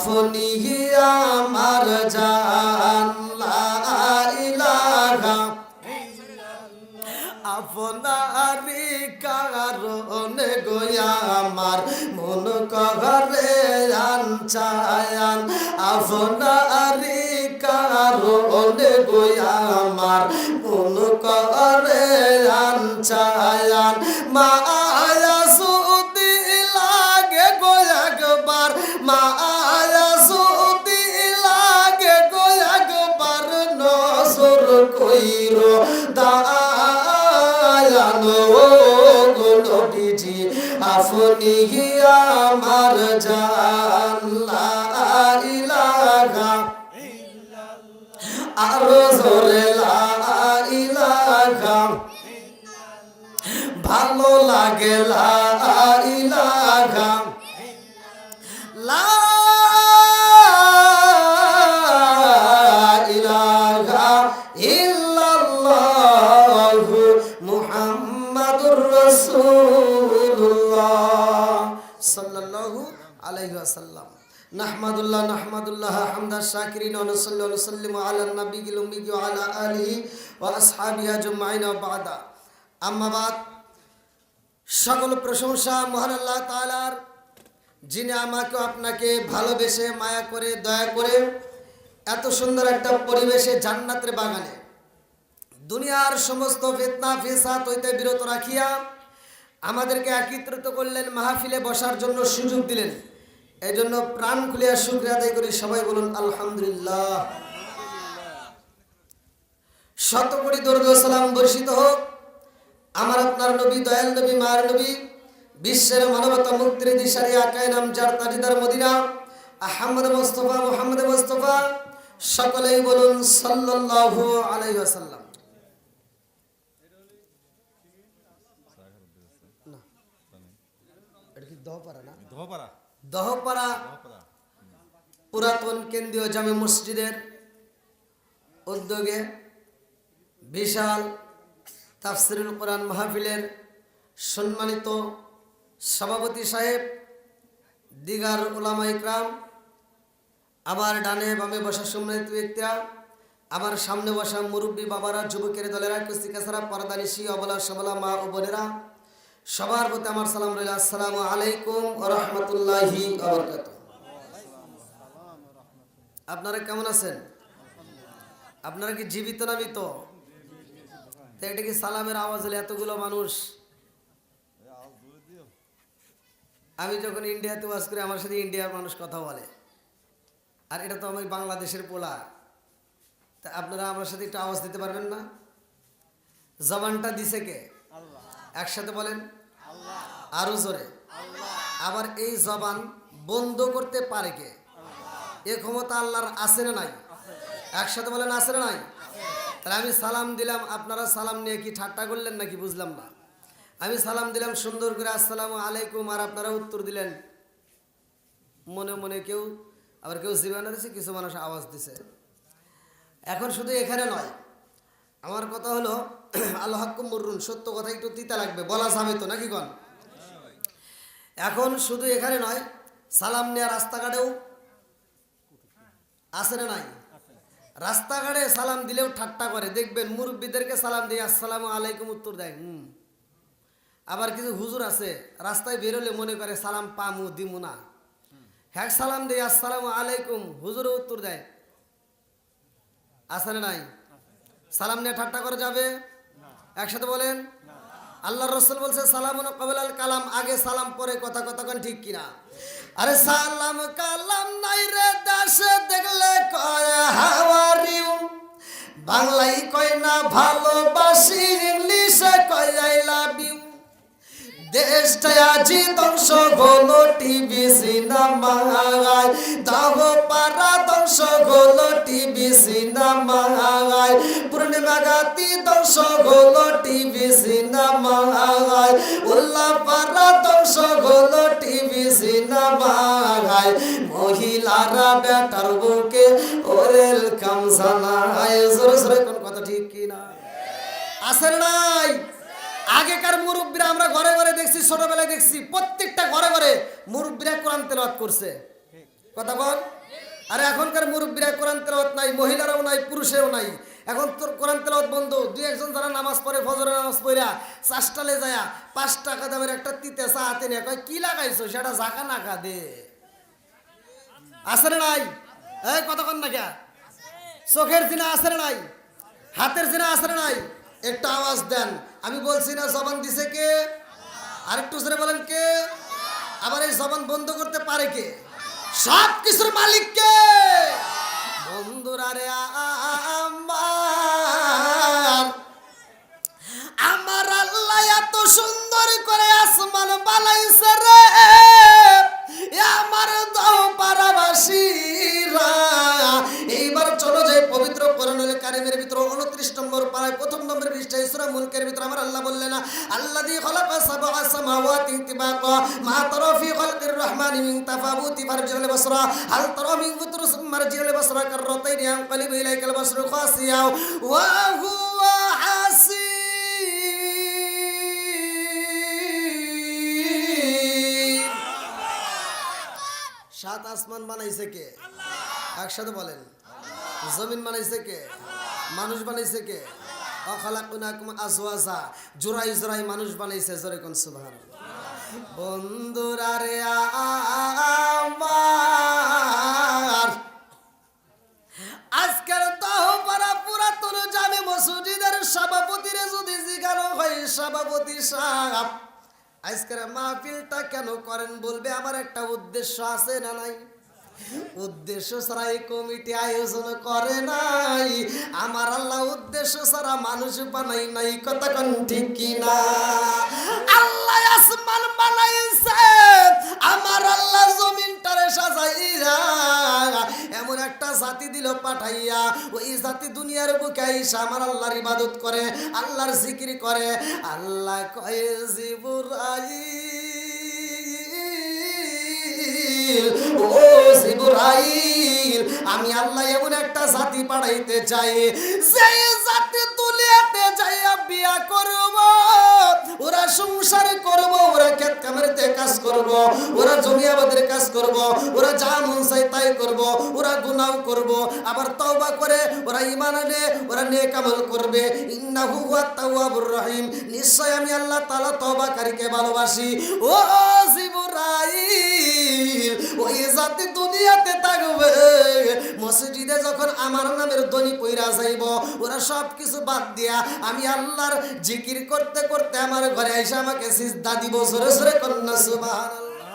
আপনি আমার জান লা ইলাহা আপনারি কারণে গো আমার মন করে আনচায়ান আপনারি কারণে গো আমার মন করে আনচায়ান মায়া সুদি লাগে গো একবার মায়া সুদি লাগে গো একবার নজর কইরো দয়ানো গো নবীজি আপনি আমার জান লা ইলাহা আরো জোরে লা ইলাহা ভালো লাগে লা ইলাহা লা ইলাহা ইল্লাল্লাহু মুহাম্মাদুর রাসূলুল্লাহ সাল্লাল্লাহু আলাইহি ওয়াসাল্লাম। নাহমাদুল্লাহ হামদা শাকিরিন ওয়া নুসাল্লি ওয়া নুসাল্লিমু আলা নবিয়িল উম্মি ওয়া আলা আলিহি ওয়া আসহাবিহি আজমাইন ওয়া বা'দা। আম্মা বাদ, সকল প্রশংসা মহান আল্লাহ তাআলার, যিনি আমাকে আপনাকে ভালোবেসে মায়া করে দয়া করে এত সুন্দর একটা পরিবেশে জান্নাতের বাগানে দুনিয়ার সমস্ত ফিতনা ফিসাদ হইতে বিরত রাখিয়া আমাদেরকে একত্রিত করলেন, মাহফিলে বসার জন্য সুযোগ দিলেন। এই জন্য প্রাণ খুলিয়া শুকরিয়া আদায় করি। সবাই বলুন আলহামদুলিল্লাহ। শত কোটি দরুদ ও সালাম বর্ষিত হোক আমার আপনার নবী, দয়াল নবী, মার নবী, বিশ্বের মানবতা মুক্তির দিশারি আকায়ে নামজার তাজিদার মদিনা আহমদ মুস্তাফা মুহাম্মদ মুস্তাফা। সকলেই বলুন সাল্লাল্লাহু আলাইহি ওয়াসাল্লাম। দহপাড়া পুরাতন কেন্দ্রীয় জামে মসজিদের উদ্যোগে বিশাল তাফসিরুল কোরআন মাহফিলের সম্মানিত সভাপতি সাহেব, দিগার উলামা ইকরাম, আমার ডানে বামে বসা সম্মানিত ব্যক্তিরা, আমার সামনে বসা মুরব্বী বাবারা, যুবকের দলেরা, কুস্তিকাছারা, পর্দানিশি, অবলা সবলা মা ও বোনেরা, সবার প্রতি আমার সালাম রইল। আসসালামু আলাইকুম ওয়া রাহমাতুল্লাহি ওয়া বারাকাতুহু। আপনারা কেমন আছেন? আপনারা কি জীবিত না মৃত? এটা কি সালামের আওয়াজ হলে এতগুলো মানুষ? আমি যখন ইন্ডিয়াতে ওয়াজ করি আমার সাথে ইন্ডিয়ার মানুষ কথা বলে, আর এটা তো আমি বাংলাদেশের পোলা। তা আপনারা আমার সাথে একটু আওয়াজ দিতে পারবেন না? জবানটা দিছে কে? একসাথে বলেন আরো জোরে। আবার এই জবান বন্ধ করতে পারে কে? এ ক্ষমতা আল্লাহর আছে না নাই? একসাথে বলেন আছে না নাই? তাহলে আমি সালাম দিলাম, আপনারা সালাম নিয়ে কি ঠাট্টা করলেন নাকি বুঝলাম না। আমি সালাম দিলাম সুন্দর করে আসসালামু আলাইকুম, আর আপনারা উত্তর দিলেন মনে মনে, কেউ আবার কেউ জীবনে দিচ্ছে, কিছু মানুষ আওয়াজ দিছে। এখন শুধু এখানে নয়, আমার কথা হলো আল হাক্কু মুররুন, সত্য কথা একটু তিতা লাগবে, বলা যাবে তো নাকি কন? এখন শুধু এখানে নয়, সালাম নেওয়া রাস্তাঘাটেও আছে না নাই? রাস্তাঘাটে সালাম দিলেও ঠাট্টা করে, দেখবেন মুরব্বীদেরকে সালাম দিয়ে আসসালামু আলাইকুম উত্তর দেয়। আবার কিছু হুজুর আছে রাস্তায় বেরোলে মনে করে সালাম পামু দিমু না, হ্যাঁ সালাম দিয়ে আসসালামু আলাইকুম, হুজুরও উত্তর দেয়। আছে না নাই? সালাম নিয়ে ঠাট্টা করা যাবে? একসাথে বলেন। আল্লাহর রাসূল বলছে সালামুন ক্বাবলাল কালাম, আগে সালাম পরে কথা। কথা কোন ঠিক কিনা? আরে সালাম কালাম নাই রে দেশে দেখলে কয় হাউ আর ইউ, বাংলায় কয় না ভালোবাসি, ইংলিশে কয় আই লাভ ইউ। দেশটা আজি ধ্বংস হলো টিভি সিনেমায়, দাহ পারা ধ্বংস হলো টিভি সিনেমায়, পূর্ণিমা গাতি ধ্বংস হলো টিভি সিনেমায়, উল্লাহ পারা ধ্বংস হলো টিভি সিনেমায়। মহিলারা বেটার বুকে ওয়েলকাম জানায়। জোরে জোরে কোন কথা ঠিক কিনা? আসেন নাই? আগেকার মুরব্বীরা আমরা ঘরে ঘরে দেখছি, ছোটবেলায় দেখছি, প্রত্যেকটা ঘরে ঘরে মুরব্বীরা কোরআন তেলাওয়াত করছে। কথা বল। আরে এখনকার মুরব্বীরা কোরআন তেলাওয়াত নাই, মহিলারাও নাই, পুরুষেও নাই। এখন তোর কোরআন তেলাওয়াত বন্ধ। দুই একজন যারা নামাজ পড়ে, ফজরের নামাজ পড়া চাষটালে যায় 5 টাকা দামের একটা তিতে চা হাতে নিয়ে কয় কি লাগাইছো, সেটা জাকা নাকা দে। আসে নাই? এই কতক্ষণ না কে? চোখের জিনা আসে নাই? হাতের জিনা আসে নাই? একটা আওয়াজ দেন। আমি বলছি না জবান দিছে কে? আরেকটু জোরে বলেন কে? আবার এই জবান বন্ধ করতে পারে কে? সব কিছুর মালিক কে? বন্ধুরা রে আমার আল্লাহ এত সুন্দর করে আসমান বানাইছে রে, আমার দাও পারাবাসীরা। এইবার চলো যাই পবিত্র কোরআনুল কারীমের ভিতর 29 নম্বর পারায় 1ম নম্বর পৃষ্ঠায় সূরা মুলকের ভিতর আমার আল্লাহ বললেন, আল্লাযী খালাকা সাবআ সামাওয়াতি তিবাকা মা তারা ফি খালকির রহমানি মিন তাফাবুতি ফারজিল বাসরা হাল তারা মিন ফুতুর মারজিল বাসরা কাররাতাইন ইয়ানকালিবু ইলাইকাল বাসরু খাসিয়া ওয়া হুয়া হাসি। সাত আসমান বানাইছে কে? একসাথে বলেন। জমিন বানাইছে কে? মানুষ বানাইছে কে? অখালাকুনাকুম আজওয়াজা, জোড়াই জোড়াই মানুষ বানাইছে। জোরে কোন সুবহানাল্লাহ। বন্ধুরা রে আমার আজকের তহপাড়া পুরাতন জামে মসজিদের সভাপতির যদি জিজ্ঞাসা হয়, সভাপতি সাহেব আজকের মাহফিলটা কেন করেন? বলবে আমার একটা উদ্দেশ্য আছে না নাই? উদ্দেশ্য ছাড়া এই কমিটি আয়োজন করে নাই। আমার আল্লাহ উদ্দেশ্য ছাড়া মানুষ বানাই নাই। কথা কোন ঠিক কিনা? আল্লাহ আসমান বানাইছে, আমার আল্লাহ জমিনটারে সাজাইয়া এমন একটা জাতি দিল পাঠাইয়া, ওই জাতি দুনিয়ার বুকে আইসা আমার আল্লাহর ইবাদত করে, আল্লাহর জিকির করে। আল্লাহ কয়ে জিবরাইল, ও জিবরাইল, আমি আল্লাহ এমন একটা জাতি পাঠাইতে চাই, সেই জাতি দুনিয়াতে যাইয়া বিয়া করব, ওরা সংসার করব, ওরা ক্ষেত কামেরতে কাজ করব, ওরা জমি আবাদের কাজ করব, ওরা যা মন চায় তাই করব, ওরা গুনাহ করব, আবার তওবা করে ওরা ঈমান আনে, ওরা নেক আমল করবে। ইন্নাহু হুয়াত তাওয়াবুর রহিম, নিশ্চয় আমি আল্লাহ তাআলা তওবাকারীকে ভালোবাসি। ও জিবরাইল, ওই জাতি দুনিয়াতে থাকবে, মসজিদে যখন আমার নামের ধ্বনি পইরা যাইব, ওরা সব কিছু বাদ দিয়া আমি আল্লাহর জিকির করতে করতে আমার ঘরে আইসা আমাকে সিজদা দিব। জোরে জোরে কন্যা সুবহানাল্লাহ।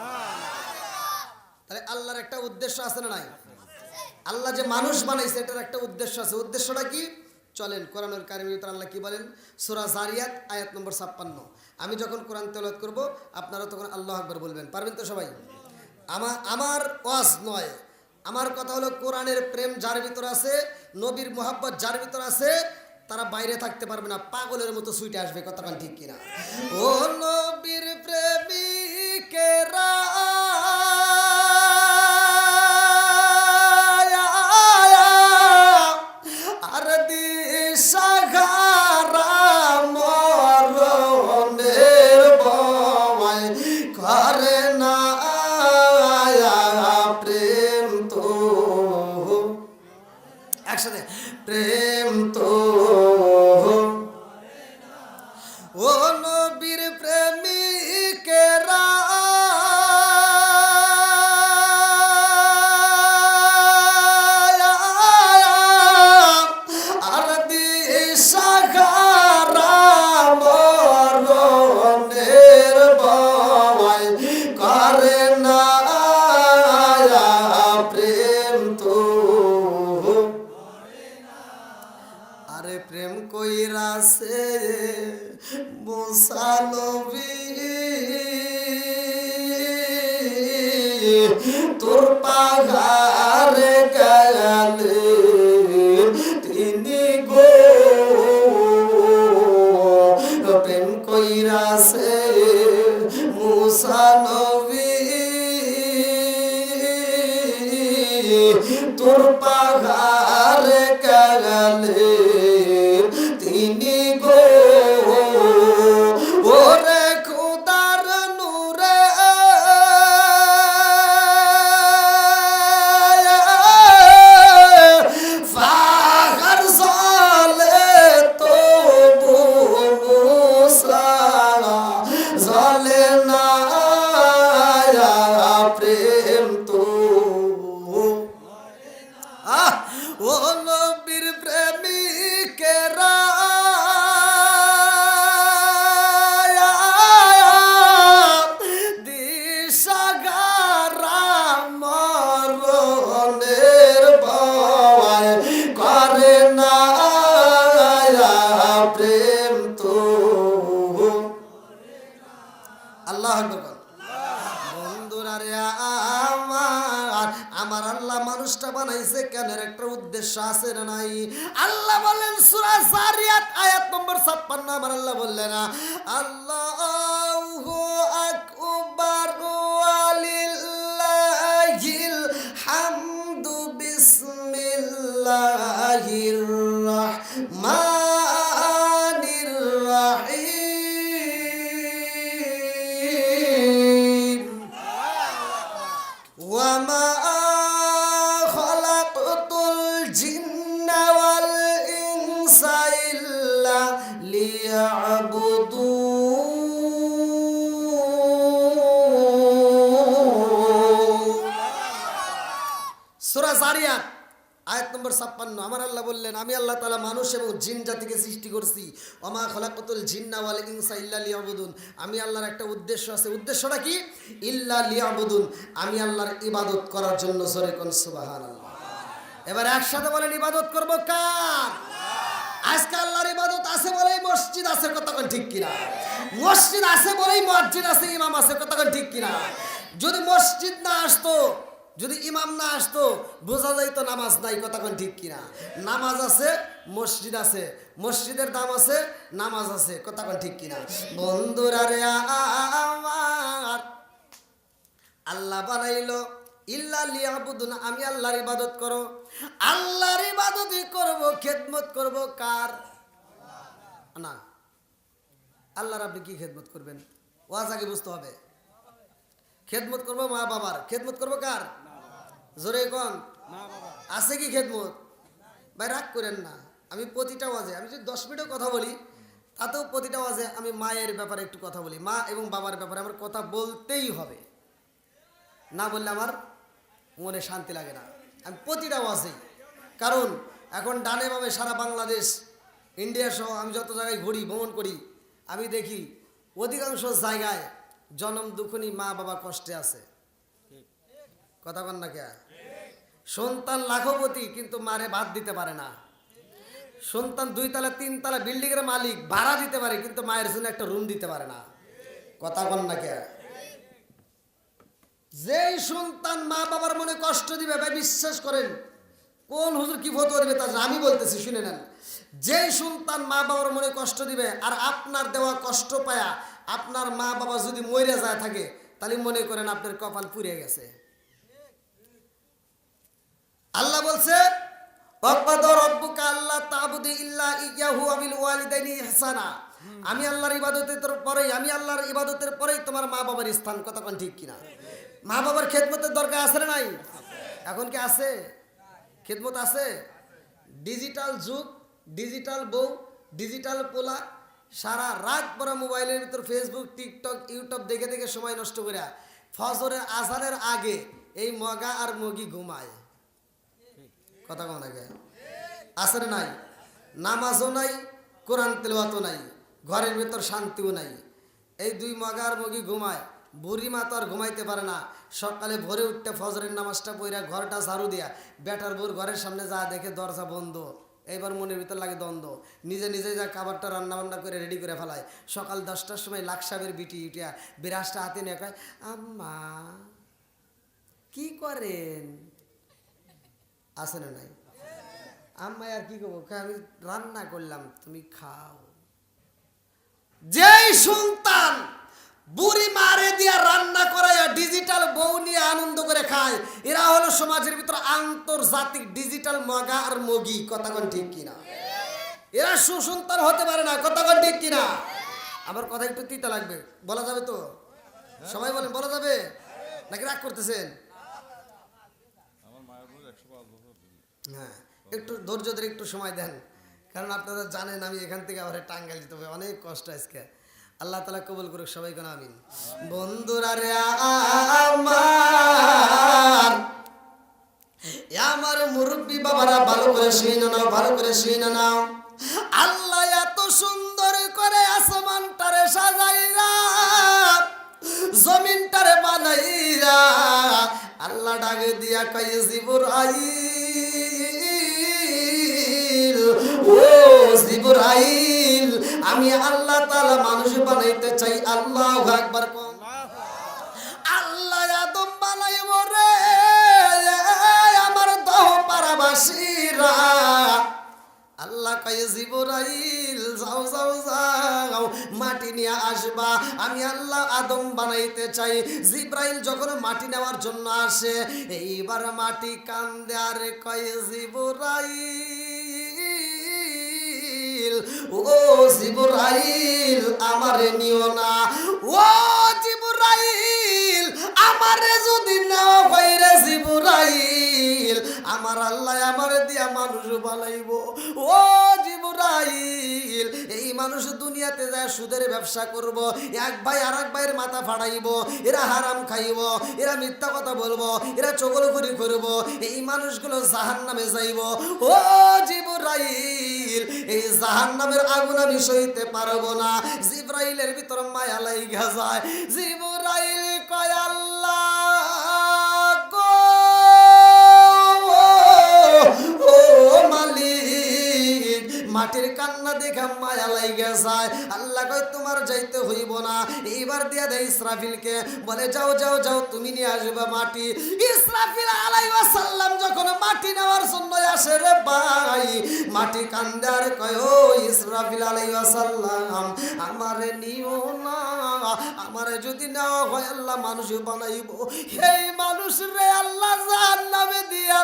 তাহলে আল্লাহর একটা উদ্দেশ্য আছে না নাই? আল্লাহ যে মানুষ বানাইছে এটার একটা উদ্দেশ্য আছে। উদ্দেশ্যটা কি? চলেন কোরআনুল কারীমের ভিতর আল্লাহ কি বলেন? সূরা জারিয়াত আয়াত নম্বর 56। আমি যখন কোরআন তেলাওয়াত করব আপনারা তখন আল্লাহু আকবার বলবেন। পারবেন তো সবাই? আমার ওয়াজ নয়, আমার কথা হলো কোরআনের প্রেম যার ভিতর আছে, নবীর মোহাব্বত যার ভিতর আছে, তারা বাইরে থাকতে পারবে না, পাগলের মতো ছুটে আসবে। কথাটা ঠিক কিনা? ও নবীর প্রেমিকেরা আর দিশাহারা মরণের ভয় করে না প্রেম তো, একসাথে প্রেম তো, ও নবীর প্রেমিকেরা আর দিশাহারা মরণের ভয় করে না প্রেম তো। আরে প্রেম কইরাছে মুসা নবী, তোর পাহাড়ে গেলে তিনি গো, প্রেম কইরাছে মুসা নবী, তোর পাহাড়ে গেলে তিনি গো, ওরে খোদার নূরে মানুষটা বানাইছে কেন, এর একটা উদ্দেশ্য আছে না নাই? আল্লাহ বলেন সূরা জারিয়াত আয়াত নম্বর 56, আমার আল্লাহ বললেন আল্লাহু আকবার ওয়ালিল্লাহিল হামদু বিসমিল্লাহির রাহমানির রাহিম ওয়া মা খালাকতুল জিন্না ওয়াল ইনসা ইল্লা লিয়াবুদুন। সূরা জারিয়াত আয়াত নম্বর 56, আমার আল্লাহ বললেন আমি আল্লাহ তাআলা মানুষ এবং জিন জাতিকে সৃষ্টি করছি। ওমা খলাকতুল জিন্না ওয়াল ইনসা ইল্লা লিয়াবুদুন। আমি আল্লাহর একটা উদ্দেশ্য আছে। উদ্দেশ্যটা কি? ইল্লা লিয়াবুদুন, আমি আল্লাহর ইবাদত করার জন্য। জোরে কোন সুবহানাল্লাহ। এবার একসাথে বলেন ইবাদত করব কার? আজকে আল্লাহর ইবাদত আছে বলেই মসজিদ আছে, কতক্ষণ ঠিক কিনা? মসজিদ আছে বলেই মসজিদ আছে, ইমাম আছে, কতক্ষণ ঠিক কিনা? যদি মসজিদ না আসতো, যদি ইমাম না আসতো, বোঝা যাইতো নামাজ নাই, কতক্ষণ ঠিক কিনা? নামাজ আছে, মসজিদ আছে, মসজিদের দাম আছে, নামাজ আছে, কতক্ষণ ঠিক কিনা? বন্ধুরা রে আমার, আল্লাহ বানাইলো ইল্লা লিয়াবুদুন, আমি আল্লাহর ইবাদত করো। আল্লাহর ইবাদতই করব, খেদমত করব কার? না, আল্লাহর আপনি কি খেদমত করবেন? ওয়াজ আগে বুঝতে হবে। খেদমত করব মা বাবার। খেদমত করব কার? জোরে কোন আছে কি খেদমত? ভাই রাগ করেন না, আমি প্রতিটা ওয়াজে, আমি যদি 10 মিনিটও কথা বলি, তাতেও প্রতিটা ওয়াজে আমি মায়ের ব্যাপারে একটু কথা বলি। মা এবং বাবার ব্যাপারে আমার কথা বলতেই হবে, না বললে আমার মনে শান্তি লাগে না। আমি প্রতিটা ওয়াজেই, কারণ এখন ডানে বামে সারা বাংলাদেশ, ইন্ডিয়া সহ আমি যত জায়গায় ঘুরি, ভ্রমণ করি, আমি দেখি অধিকাংশ জায়গায় জনম দুঃখনী মা বাবা কষ্টে আছে। কথা কন না কে? সন্তান লাখপতি কিন্তু মারে ভাত দিতে পারে না। সন্তান 2 তলা 3 তলা বিল্ডিং এর মালিক, ভাড়া দিতে পারে কিন্তু মায়ের জন্য একটা রুম দিতে পারে না। কথা কন না কে? যেই সন্তান মা বাবার মনে কষ্ট দিবে, ভাই বিশ্বাস করেন, কোন হুজুর কি ফতোয়া দিবে তা আমি বলতেছি, শুনে নেন। যেই সন্তান মা বাবার মনে কষ্ট দিবে আর আপনার দেওয়া কষ্ট পায়া আপনার মা বাবা যদি মরে যায় থাকে, তাহলে মনে করেন আপনার কপাল পুড়ে গেছে। আল্লাহ বলছে আমি আল্লাহর ইবাদতের পরেই, আমি আল্লাহর ইবাদতের পরেই তোমার মা বাবার স্থান। কতক্ষণ ঠিক কিনা? মা বাবার খেদমতের দরকার আছে না নাই? এখন কি আছে? খেদমত আছে? ডিজিটাল যুগ, ডিজিটাল বউ, ডিজিটাল পোলা, সারা রাত পরে মোবাইলের ভিতর ফেসবুক, টিকটক, ইউটিউব দেখে দেখে সময় নষ্ট করে ফজরের আজানের আগে এই মগা আর মগি ঘুমায়। কথা কম লাগে আছে না নাই? নামাজও নাই, কোরআন তেলাওয়াতও নাই, ঘরের ভিতর শান্তিও নাই। এই 2 মগা আর মগি ঘুমায়। বুড়ি মা তো আর ঘুমাইতে পারে না। সকালে ভোরে উঠতে ফজরের নামাজটা পড়া ঘরটা ঝাড়ু দিয়া বেটার বোর ঘরের সামনে যা দেখে দরজা বন্ধ, এইবার মনের ভিতর লাগে দ্বন্দ্ব। নিজে নিজে যা খাবারটা রান্না বান্না করে রেডি করে ফেলায়। সকাল 10টার সময় লাকসাবের বিটি উঠিয়া বিরাজটা হাতে নিয়ে কয়, আম্মা কি করেন? আছে না নাই? আম্মা আর কি করবো, আমি রান্না করলাম, তুমি খাও। যেই সন্তান বুড়ি মারে দিয়া রান্না করাইয়া ডিজিটাল বউ নিয়ে আনন্দ করে খায়, এরা হলো সমাজের ভিতর আন্তর্জাতিক ডিজিটাল মগা আর মগি। কতক্ষণ ঠিক কিনা? এরা সুসন্তান হতে পারে না। কতক্ষণ ঠিক কিনা? আমার কথা একটু তিতা লাগবে, বলা যাবে তো? সবাই বলেন বলা যাবে নাকি রাগ করতেছেন? হ্যাঁ, একটু ধৈর্য ধরে একটু সময় দেন, কারণ আপনারা জানেন আমি এখান থেকে আবার টাঙ্গাইল যেতে হবে, অনেক কষ্ট আজকে। আল্লাহ তাআলা কবুল করুক, সবাই কোন আমিন। বন্ধুরা রে আমার মুরব্বী বাবারা ভালো করে শুনে নাও, ভালো করে শুনে নাও। আল্লাহ এত সুন্দর করে আসমানটারে সাজাইরা, জমিনটারে বানাইরা, আল্লাহ ডাকে দিয়া কয় জিবরাইল, ও জিবরাইল, আমি আল্লাহ তাআলা মানুষ বানাইতে চাই। আল্লাহু আকবার। আল্লাহ আদম বানাইব রে, আমার ভাইরা, আল্লাহ কয়ে জিবরাইল যাও যাও যাও মাটি নিয়ে আসবা, আমি আল্লাহ আদম বানাইতে চাই। জিবরাইল যখন মাটি নেওয়ার জন্য আসে, এইবার মাটি কান্দে আর কয়ে জিবরাইল, ও জিবরাইল আমারে নিও না, ও জিবরাইল আমারে যদি নাও হয় রে জিবরাইল, আমার আল্লাহ আমারে দিয়া মানুষ বানাইব। ও জিবরাইল, এই মানুষ দুনিয়াতে যায় সুদের ব্যবসা করব, এক ভাই আর এক ভাইয়ের মাথা ফাড়াইব, এরা হারাম খাইব, এরা মিথ্যা কথা বলবো, এরা চগলখড়ি করব, এই মানুষগুলো জাহান্নামে যাইব। ও জিবরাইল, এই জাহান্নামের আগুন আমি সইতে পারবো না। জিবরাইলের ভিতর মায়া লাইগা যায়। জিবরাইল কয় আল্লাহ গো, ও মালিক, মাটির কান্না দেখা মায়া লাইগা যায়। আল্লাহ কয় তোমার যাইতে হইব না, এইবার দিয়া দেয় ইসরাফিলকে, বলে যাও যাও যাও তুমি নিয়ে আসবে মাটি। ইসরাফিল আলাইহিস সালাম যখন মাটি নেওয়ার জন্য আসে রে ভাই, মাটি কান্দে আর কয় ও ইসরাফিল আলাইহিস সালাম আমারে নিও না, আমারে যদি নেওয়া হয় আল্লাহ মানুষ বানাইব, এই মানুষ রে আল্লাহ জাহান্নামে দিয়া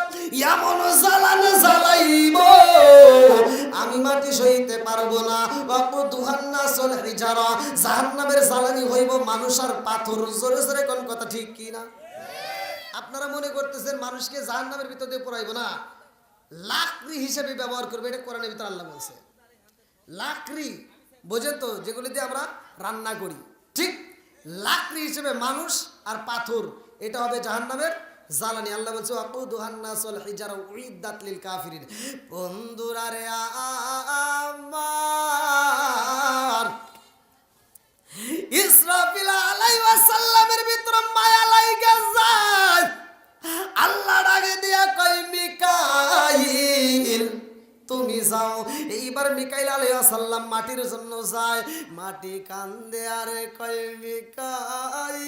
এমন জ্বালান জ্বালাইব আমি মাটি সইতে পারবো না। ওয়াকুদুহান্নাসুল হিজারা, জাহান্নামের জ্বালানি হইব মানুষ আর পাথর। জোরে জোরে কোন কথা ঠিক কি না? আপনারা মনে করতেছেন মানুষকে জাহান্নামের ভিতর দিয়ে পড়াইবো না, লাকড়ি হিসেবে ব্যবহার করবে, এটা কোরআনের ভিতর আল্লাহ বলছে। লাকড়ি বোঝেন তো, যেগুলি দিয়ে আমরা রান্না করি, ঠিক লাকড়ি হিসেবে মানুষ আর পাথর, এটা হবে জাহান্নামের জ্বালানি। আল্লাহ বলছে ওয়াকুদুহান্নাসুল হিজারা উইদ্দাত লিল কাফিরিন। বন্ধুরা রে আমার, ইসরাফিল আলাইহিস সালামের ভিতর মায়া লাইগা যায়। আল্লাহ ডাকে দিয়া কই মিকাইল তুমি যাও। এইবার মিকাইল আলাইহিস সালাম মাটির জন্য যায়, মাটি কান্দে আরে কই মিকাইল,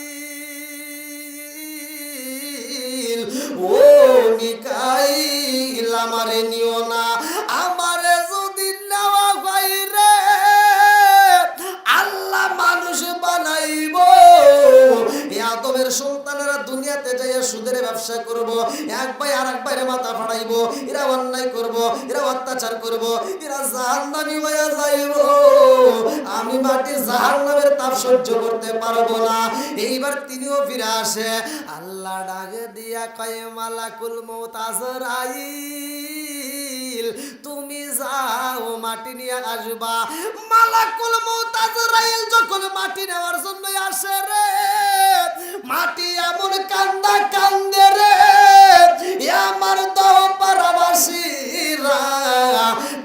ও মিকাইল আমারে নিও না, আমারে যদি নেওয়া হয় রে আল্লাহ মানুষ বানাইব, আদমের সন্তানেরা দুনিয়াতে যাইয়া সুদের ব্যবসা করব, এক ভাই আর এক ভাইয়ের মাথা ফাড়াইব, এরা অন্যায় করব, এরা অত্যাচার করব, এরা জাহান্নামী হয়ে যাইব, আমি মাটি জাহান্নামের তাপ সহ্য করতে পারবো না। এইবার তিনিও ফিরে আসে, আল্লাহ ডাকে দিয়া কয় মালাকুল মউত আজরাইল তুমি যাও মাটি নিয়ে আসবা। মালাকুল মউত আজরাইল যখন মাটি নেওয়ার জন্য আসে রে, মাটি এমন কান্দা কান্দে রে, আমার দহ পারাবাসীরা,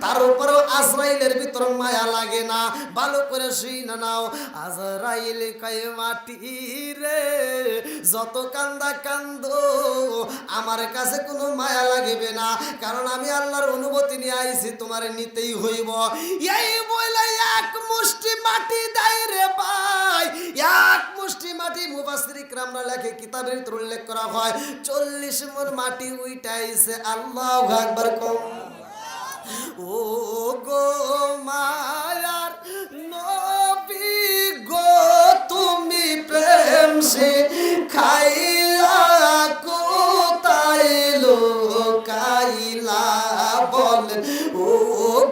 তার উপরেও আজরাইলের ভিতর মায়া লাগে না, ভালো করে শুই না নাও। আজরাইল কয় মাটি রে যত কান্দা কান্দো আমার কাছে কোনো মায়া লাগবে না, কারণ আমি আল্লাহর অনুমতি নিয়ে আইছি, তোমার নিতেই হইব। এই বলে এক মুষ্টি মাটি দেয় রে ভাই, এক মুষ্টি মাটি। মুফাসসির ইকরামরা লেখে, কিতাবের ভিতর উল্লেখ করা হয় 40 মণ মাটি উইটাইছে। আল্লাহু আকবার কও। ও গো মায়ার নবী গো তুমি প্রেম সে খাইলা কোথায় লোকাইলা বলেন, ও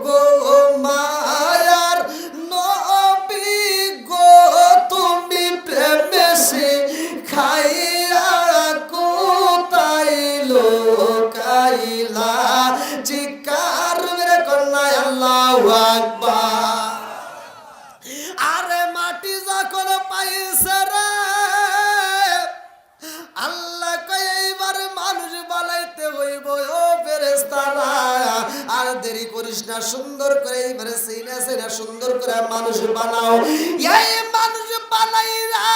গো মায়ার নবী গো তুমি প্রেম সে খাইলা কোথায় লোকাইলা, চিৎকার মেরে কন্যায় আল্লাহু আকবার। আরে মাটি যখন পাইছে রে, আল্লাহ কয় এইবার মানুষ বানাইতে হইব। ও ফেরেশতারা আর দেরি করিস না, সুন্দর করে এইবারে সিনা সিনা সুন্দর করে মানুষ বানাও। এই মানুষ বানাইরা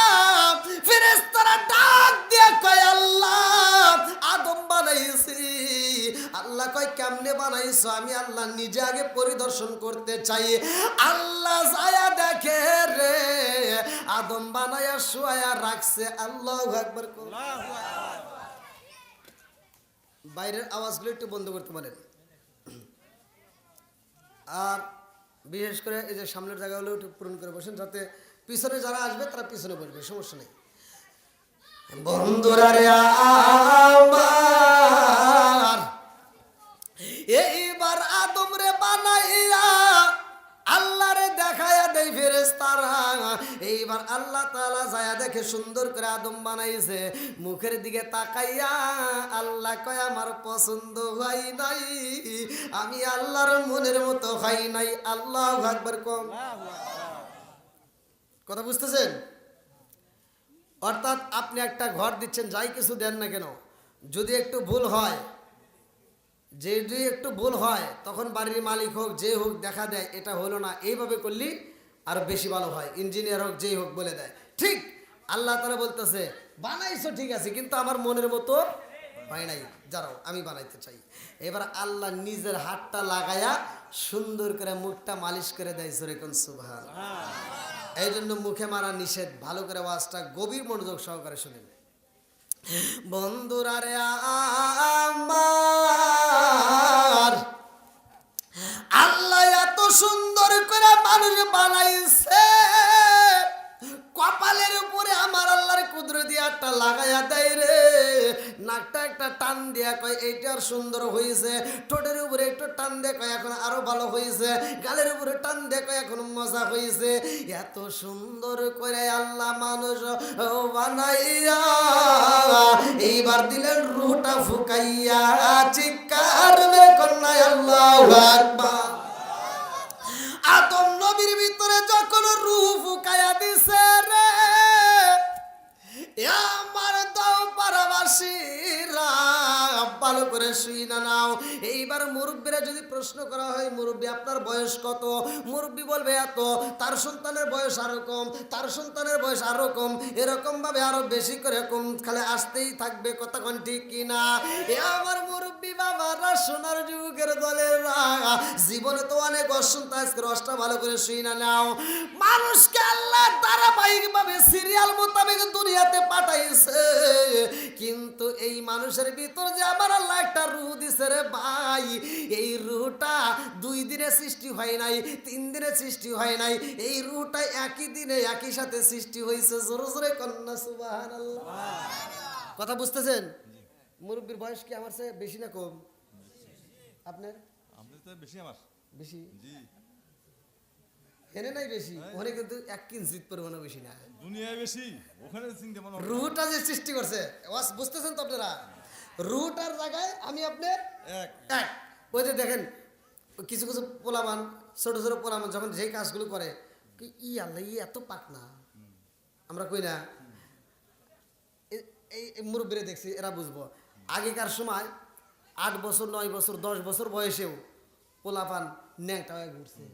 ফেরেশতারা ডাক দিয়ে কয় আল্লাহ আদম বানাইছি। আল্লাহ কয় কেমনে বানাইছো? আমি আল্লাহ নিজে আগে পরিদর্শন করতে চাই। আল্লাহ যায়া দেখে রে আদম বানায়া শুয়ায়া রাখছে। আল্লাহু আকবার। বাইরের আওয়াজগুলো একটু বন্ধ করতে বলেন। আর বিশেষ করে এই যে সামনের জায়গাগুলো একটু পূরণ করে বসেন, যাতে পিছনে যারা আসবে তারা পিছনে বসবে, সমস্যা নেই। বন্ধুরা রে আমার, এইবার আদম রে বানাইয়া আল্লাহ রে দেখায়া দেই ফেরেশতারা। এইবার আল্লাহ তাআলা যায়া দেখে সুন্দর করে আদম বানাইছে, মুখের দিকে তাকাইয়া আল্লাহ কয় আমার পছন্দ হয় নাই, আমি আল্লাহর মনের মতো হয় নাই। আল্লাহু আকবার কম। কথা বুঝতেছেন? অর্থাৎ আপনি একটা ঘর দিচ্ছেন, যাই কিছু দেন না কেন, যদি একটু ভুল হয়, যদি একটু ভুল হয় তখন বাড়ির মালিক হোক যে হোক দেখা দেয় এটা হলো না, এইভাবে করলে আরো বেশি ভালো হয়। ইঞ্জিনিয়ার হোক যেই হোক বলে দেয় ঠিক। আল্লাহ তাআলা বলতেছে বানাইছো ঠিক আছে, কিন্তু আমার মনের মতো হয় নাই, যারাও আমি বানাইতে চাই। এবার আল্লাহ নিজের হাতটা লাগায়া সুন্দর করে মুখটা মালিশ করে দেয়, জোরে কোন সুবহান। এই জন্য মুখে মারা নিষেধ। ভালো করে ওয়াজটা গভীর মনোযোগ সহকারে শুনেন। বন্ধুরা রে আমার, আল্লাহ এত সুন্দর করে মানুষ বানাইছে, কপালের উপরে আমার আল্লাহর কুদরতি একটা লাগাইয়া দেয় রে, নাকটা একটা টান দিয়া কয় এইটার সুন্দর হয়েছে, ঠোঁটের উপরে একটু টান দিয়ে কয় এখন আরো ভালো হয়েছে, গালের উপরে টান দিয়ে কয় এখন মজা হয়েছে। এত সুন্দর করে আল্লাহ মানুষ বানাইয়া এইবার দিলেন রুহটা ফুকাইয়া, চিৎকার মেরে কন্যায় আল্লাহু আকবার। আদম নবীর ভিতরে যখন রূহ ফুকায়া দিছে রে, আমার দাও পারাবাসীরা ভালো করে শুই না নাও। এইবার মুরব্বীরা যদি প্রশ্ন করা হয় মুরব্বী আপনার বয়স কত, মুরব্বী বলবে এত, তার সন্তানের বয়স আরো কম, তার সন্তানের বয়স আরো কম, এরকম ভাবে আরো বেশি করে কম খালি আসতেই থাকবে। কতক্ষণ ঠিক কিনা? এ আমার মুরব্বী বাবারা, সোনার যুগের দলেরা, জীবনে তো অনেক অসুবিধা, আজকে রসটা ভালো করে শুই না নাও। মানুষকে আল্লাহ ধারাবাহিক ভাবে সিরিয়াল মোতাবেক দুনিয়াতে পাঠাইছে, কিন্তু এই মানুষের ভিতর যে আমার আল্লাহ একটা রূহ দিছে রে ভাই, এই রূহটা 2 দিনে সৃষ্টি হয় নাই, 3 দিনে সৃষ্টি হয় নাই, এই রূহটা একই দিনে একই সাথে সৃষ্টি হয়েছে। জোরে জোরে কন্যা সুবহানাল্লাহ। কথা বুঝতেছেন? মুরব্বীর বয়স কি আমার চেয়ে বেশি না কম? আপনার বেশি, আমার বেশি। জি, এনে নাই বেশি, ওখানে কিন্তু 1 কিঞ্চিত পরিমাণে বেশি না, দুনিয়ায় বেশি, ওখানে চিন্তা মনে হয়। রুহটা যে সৃষ্টি করছে, ওয়াজ বুঝতেছেন তো আপনারা? রুহটার জায়গায় আমি আপনি এক এক। ওই যে দেখেন কিছু কিছু পোলামান, ছোট ছোট পোলামান যখন যেই কাজগুলো করে, কি ই আল্লাহ ই এত পাক না, আমরা কই না? এই মুরব্বীরা দেখছি, এরা বুঝবো। আগেকার সময় 8 বছর 9 বছর 10 বছর বয়সেও পোলাপান ন্যাংটা হয়ে ঘুরছে,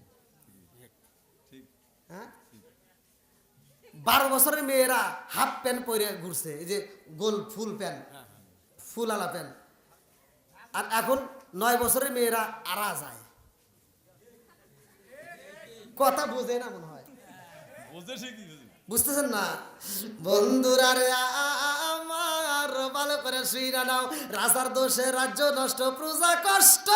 ঠিক, হ্যাঁ? 12 বছরের মেয়েরা হাফ প্যান্ট পরে ঘুরছে, এই যে গোল ফুল প্যান্ট, ফুল আলা প্যান্ট। আর এখন 9 বছরের মেয়েরা আরা যায়। কথা বোঝে না মনে হয়, বুঝতে শিখি। বুঝতেছেন না? বন্ধুরা রে আমার, ভালো করে শুইরা নাও। রাজার দোষে রাজ্য নষ্ট, প্রজা কষ্ট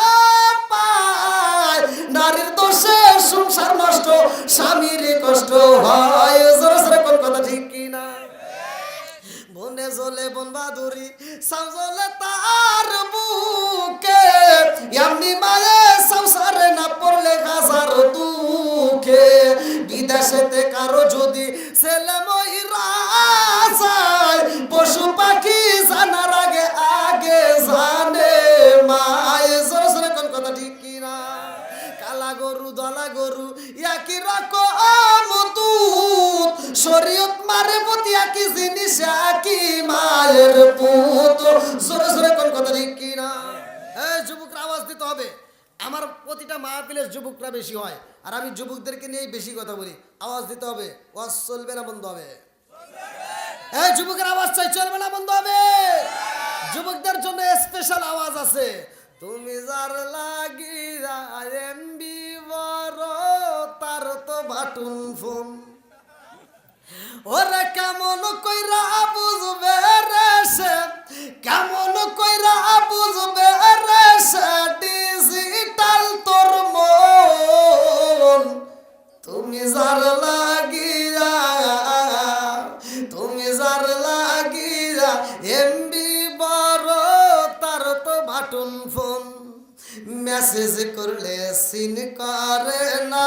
পায়, নারীর দোষে সংসার নষ্ট, স্বামীর কষ্ট হয়। জোরে জোরে কোন কথা ঠিক কিনা? বনে জ্বলে বন বাদুরি, সাউ জ্বলে তার বুকে, এমনি মায়ে সংসারে না পড়লে হাজার দুঃখে। বিদেশেতে কারো যদি ছেলে মইরা যায়, পশু পাখি জানার আগে আগে জানে মায়ে। জোরে জোরে কোন কথা ঠিক কিনা? কালা গরু দলা গরু একই রকম দুধ, শরীয়ত মারে প্রতি একই জিনিস, একই মায়ের পুত। জোরে জোরে কোন কথা ঠিক কিনা? এই যুবকরা আওয়াজ দিতে হবে। আমার প্রতিটা মাহফিলের যুবকরা বেশি হয়, আর আমি যুবকদেরকে নিয়েই বেশি কথা বলি। আওয়াজ দিতে হবে, ওয়াজ চলবে না বন্ধ হবে? এই যুবকের আওয়াজ চাই, চলবে না বন্ধ হবে? যুবকদের জন্য স্পেশাল আওয়াজ আছে। তুমি যার লাগিয়া এমবি বড়, তার তো বাটুন ফোন, ওরে কেমন কইরা বুঝবে রে সে, কেমন কইরা বুঝবে রে সে, ডিজিটাল তোর মন। মেসেজ করলে সিন করে না,